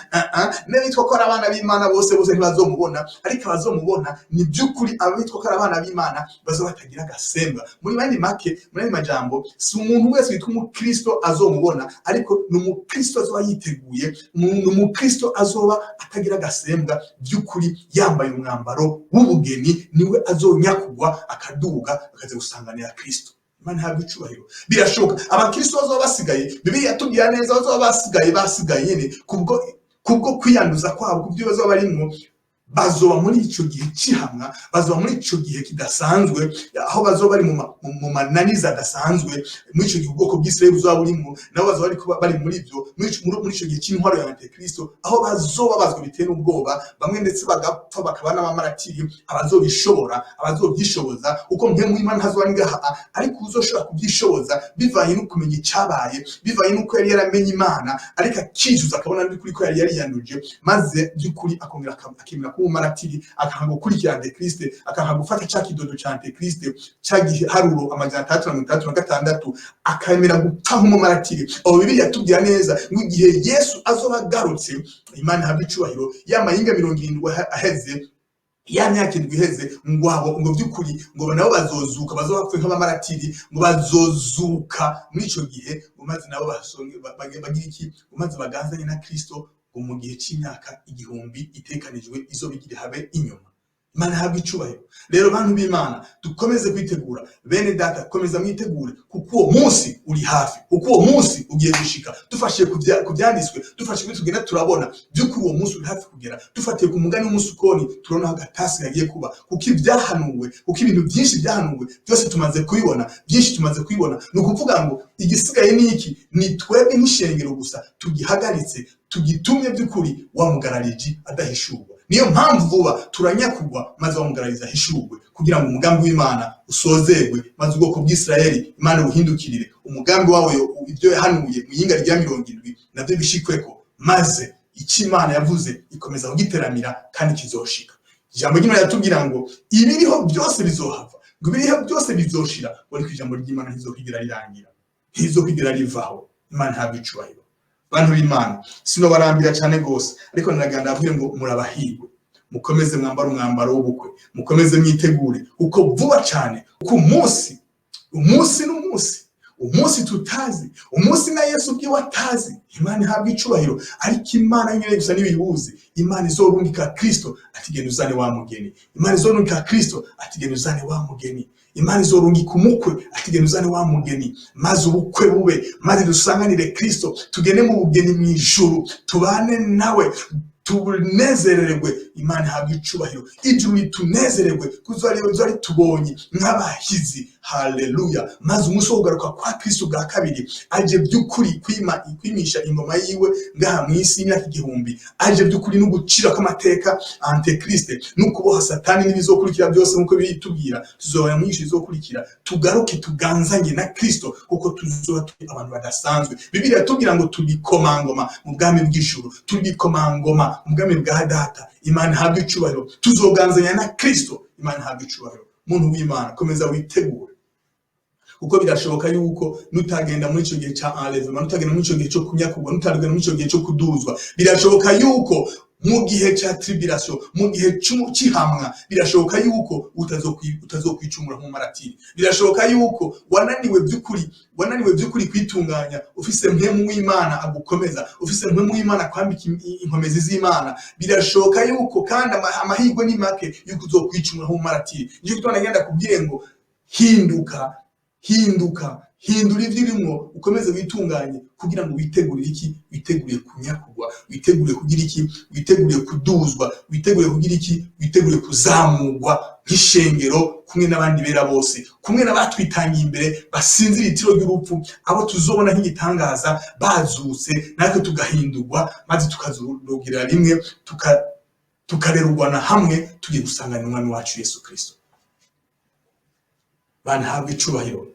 n'abitwa ko ari abana b'Imana bose ntibazomubona, ariko abazomubona ni by'ukuri abitwa ko ari abana b'Imana bazoba batagira agasembwa. Muri bandi make, muri andi majambo, si umuntu wese witwa umukristo azomubona, ariko ni umukristo azoba yiteguye, ni umukristo azoba atagira agasembwa, by'ukuri yambaye umwambaro w'ubugeni, niwe azonyakugwa akaduga akaza gusanganira Kristo. Imana ntabwo icubahiro. Birashoboka abakristo bazoba basigaye, Bibiliya yatubwira neza bazoba basigaye nyene kubwo kwiyanduza kwabo, kubyo bazoba barimwo, bazoba muri ico gihe cihamwa, bazoba muri ico gihe kidasanzwe, aho bazoba bari mu mananiza adasanzwe. Muri ico gihe ubwoko bw'Isirayeli buzoba burimo, nabo bazoba bari muri ivyo, muri ico gihe c'intwaro ya Antikristo, aho bazoba bazwi biteye n'ubwoba, bamwe ndetse bagapfa bakaba n'abamaratiri, abazobyishoboza, uko mpemu Imana ntazoba ngaha, ariko uzoshobora kubyishoboza bivanye no kumenya icabaye, bivanye nuko yari yaramenye Imana, ariko akijuza akabona n'ukuri ko yari yariyanduje, maze by'ukuri akongera akemera kuba umumaratiri, akanga gukurikira Antikristo, akanga gufata ca kidodo ca Antikristo cagihe Haruro 336, akemera gupfa nk'umumaratiri. Abo Bibiliya yatubwira neza ngo igihe Yesu azoba agarutse, Imana habe icubahiro, ya mayinga 70 aheze, ya myaka 7 iheze, ngo by'ukuri ngo nabo bazozuka, bazobapfa nk'abamaratiri, ngo bazozuka muri ico gihe, maze nabo bagira iki, maze baganzanye na Kristo mu gihe c'imyaka 1000 itekanijwe izobigire habe inyuma. Imana habwe icubahiro. Rero bantu b'Imana, dukomeze kwitegura. Bene data, komeza mwitegure, kuko uwo munsi uri hafi, kuko uwo munsi ugiye gushika. Dufashiye kubyanditswe, dufashiye kuri tugenda turabona by'ukuri uwo munsi uri hafi kugera. Dufatiye ku mugani w'umusukoni, turabona agatasi gagiye kuba, kuko ibyahanuwe, kuko ibintu byinshi byahanuwe byose tumaze kubibona, byinshi tumaze kubibona. Ni ukuvuga ngo igisigaye ni iki? Ni twebwe nk'ishengero gusa tugihagaritse, tugitumye by'ukuri wa mugarariji adahishurwa. Niyo mpamvu vuba turanyakugwa, maze wamugarariza hishurwe, kugira ngo umugambi w'Imana usozerwe, maze ubwoko bw'Isirayeli Imana buhindukirire umugambi wawe, ibyo yahanuye mu yinga rya 70 nabyo bishikweko, maze icyo Imana yavuze ikomeza kugiteramira kandi kizoshika. Ijambo ry'Imana yatubwira ngo ibiriho byose bizohava, ngo ibiriho byose bizoshira, ariko ijambo ry'Imana ntizokwigera rirangira, ntizokwigera rivaho. Imana ntabwo icubahiro. Bantu b'Imana, sino barambira cyane gose, ariko naganda avuye ngo murabahirwe, mukomeze mwambara umwambaro w'ubukwe, mukomeze mwitegure, uko vuba cyane, uko umunsi tutazi, umunsi na Yesu ubwiwe atazi. Imana ihabwa icubahiro, ariko Imana nyine gusa nibibuze. Imana izorungika Kristo atigenda uzane wa mugeni, Imana izorungika Kristo atigenda uzane wa mugeni, Imana izorungika umukwe atigenda uzane wa mugeni, maze ubukwe bube, maze dusanganire Kristo, tugende mu bugeni mu ijuru, tubane nawe, tunezererwe. Imana ihabwa icubahiro, ijuru ritunezererwe, kuzari tubonye nk'abahizi. Haleluya. Maze umunsi wo kugaruka kwa Kristo bwa kabiri, aje by'ukuri kwimisha ingoma yiwe ngaha mw'isi y'imyaka 1000, aje by'ukuri no gucira kw'amateka Antikristo, no kuboha Satani n'ibizokurikira byose, nkuko bitubwira tuzoya mwinshi izokurikira. Tugaruke tuganzanye na Kristo, kuko tuzoba turi abantu badasanzwe. Bibiliya yatubwira ngo tubikomangoma mu bwami bw'ijuru, tubikomangoma mu bwami bwa Data. Imana habwe icubahiro, tuzoganzanya na Kristo. Imana habwe icubahiro. Muntu w'Imana, komeza witegure, kuko birashoboka yuko nutagenda muri ico gihe ca enlèvement, nutagenda muri ico gihe cyo kunyakugwa, nutagenda muri ico gihe cyo kuduzwa, birashoboka yuko mu gihe ca tribulation, mu gihe cy'ihamwa, birashoboka yuko utazokwicumura nk'umumaratiri. Birashoboka yuko wananiwe by'ukuri kwitunganya, ufise mpemu w'Imana agukomeza, ufise mpemu w'Imana kwambika inkomezi z'Imana. Birashoboka yuko kandi amahirwe ni make yuko uzokwicumura nk'umumaratiri. Niyo gitona ngenda kubwire ngo hindura ivyirimo, ukomeze witunganye, kugira ngo witegurire iki? Witeguriye kunyakugwa, witeguriye kugira iki? Witeguriye kuduzwa, witeguriye kugira iki? Witeguriye kuzamugwa nk'ishengero, kumwe n'abandi bera bose, kumwe n'abatwitangiye imbere basinzira itiro ry'urupfu, abo tuzobona nk'igitangaza bazutse, natwe tugahindurwa, maze tukazorugira rimwe, tukarerurwana hamwe, tugiye gusanganira umwami wacu Yesu Kristo. Bana habwe icubahiro,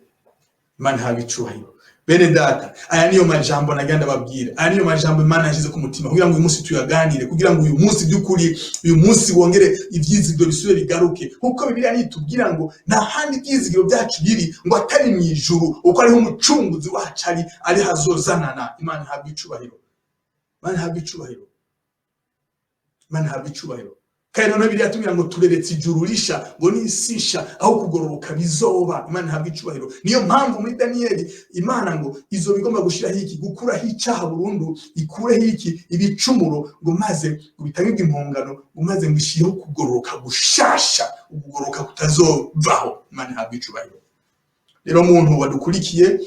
Imana habwe icubahiro. Bene data, aya niyo majambo nagenda babwira, aya niyo majambo Imana yashize ku mutima kugira ngo uyu munsi tuyaganire, kugira ngo uyu munsi by'ukuri, uyu munsi wongere ivyizigiro bisubire bigaruke, kuko Bibiliya nitubwira ngo nta handi ivyizigiro byacu biri ngo atari mu ijuru, uko ariho umucunguzi wacu ari hazozanana. Imana ihabwe icubahiro, Imana ihabwe icubahiro, Imana ihabwe icubahiro. Kandi noneho Bibiliya tubwira ngo tureretse ijuru risha ngo n'isisha aho kugororoka bizoba. Imana ihabwe icubahiro. Niyo mpamvu muri Daniyeli Imana ngo izo bigomba gushiraho iki, gukuraho icaha burundu, ikureho iki, ibicumuro, ngo maze ngo bitangirwe impongano, ngo maze ngo ishireho kugororoka gushasha, ukugororoka kutazovaho. Imana ihabwe icubahiro. Rero umuntu wadukurikiye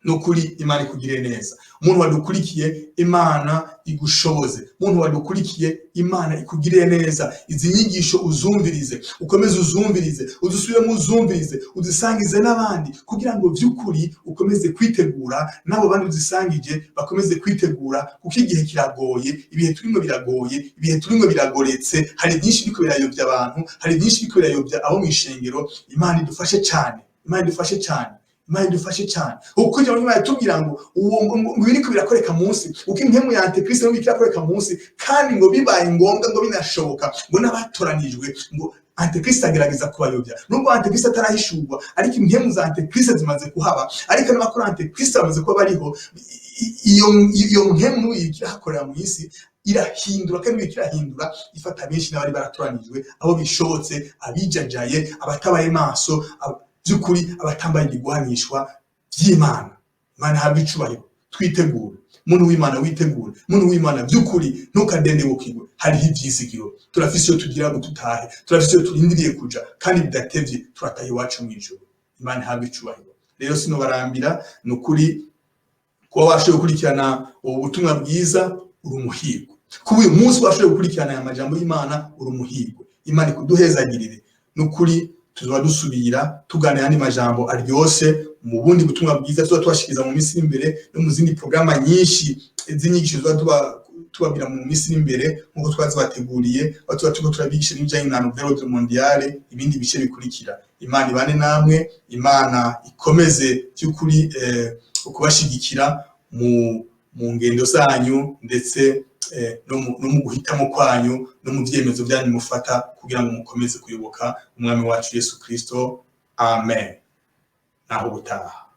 nukuri Imana ikugire neza, umuntu wadukurikiye Imana igushoboze, umuntu wadukurikiye Imana ikugire neza. Izi nyigisho uzumvirize, ukomeze uzumvirize, udusubiremo uzumvirize, uzisangize n'abandi, kugira ngo vy'ukuri ukomeze kwitegura, nabo bandi uzisangije bakomeze kwitegura, kuko igihe kiragoye, ibihe turimo biragoye, ibihe turimo biragoretse, hari byinshi biriko birayobya abantu, hari byinshi biriko birayobya abo mw'ishengero. Imana idufashe cyane, Imana idufashe cyane, Imana idufashe cyane. Uko ijambo ry'Imana ritubwira ngo uwo biriko birakoreka munsi, uko impemu ya Antikristo n'uko irakoreka munsi, kandi ngo bibaye ngombwa ngo binashoboka ngo n'abatoranijwe ngo Antikristo agerageza kubayobya. Nubwo Antikristo atarahishurwa, ariko impemu za Antikristo zimaze kuhaba, ariko n'abakora Antikristo bamaze kuba bariho. Iyo mpemu irahakorera mu isi, irahindura, kandi irahindura ifata benshi n'abari baratoranijwe, abo bishobotse, abijajaye, abatabaye maso, by'ukuri abatambaye igwanishwa by'Imana. Imana ihabwe icubahiro. Twitegure, muntu w'Imana witegure, muntu w'Imana by'ukuri ntukadendebukirwe, hariho ivyizigiro. Turafise iyo tugira ngo tutahe, turafise iyo turindiriye kuja, kandi bidatevye turataha iwacu mw'ijuru. Imana ihabwe icubahiro. Rero sino barambira, nukuri kuba washoboye gukurikirana ubu butumwa bwiza uri umuhirwe, kuba uyu munsi washoboye gukurikirana aya majambo y'Imana uri umuhirwe. Imana ikuduhezagirire. Nukuri tuzoba dusubira tuganira n'andi majambo aryose mu bundi butumwa bwiza tuba twashikiriza mu minsi imbere, no mu zindi programa nyinshi z'inyigisho tubabwira mu minsi imbere, nkuko twazibateguriye, aho tuba turiko turabigisha n'ibijanye na Nouvelle Ordre Mondiale, ibindi bice bikurikira. Imana ibane namwe, Imana ikomeze by'ukuri ukubashigikira mu ngendo zanyu, ndetse no mu guhitamo kwanyu, no mu vyemezo byanyu mufata, kugira ngo mukomeze kuyoboka umwami wacu Yesu Kristo. Amen. Naho ubutaha.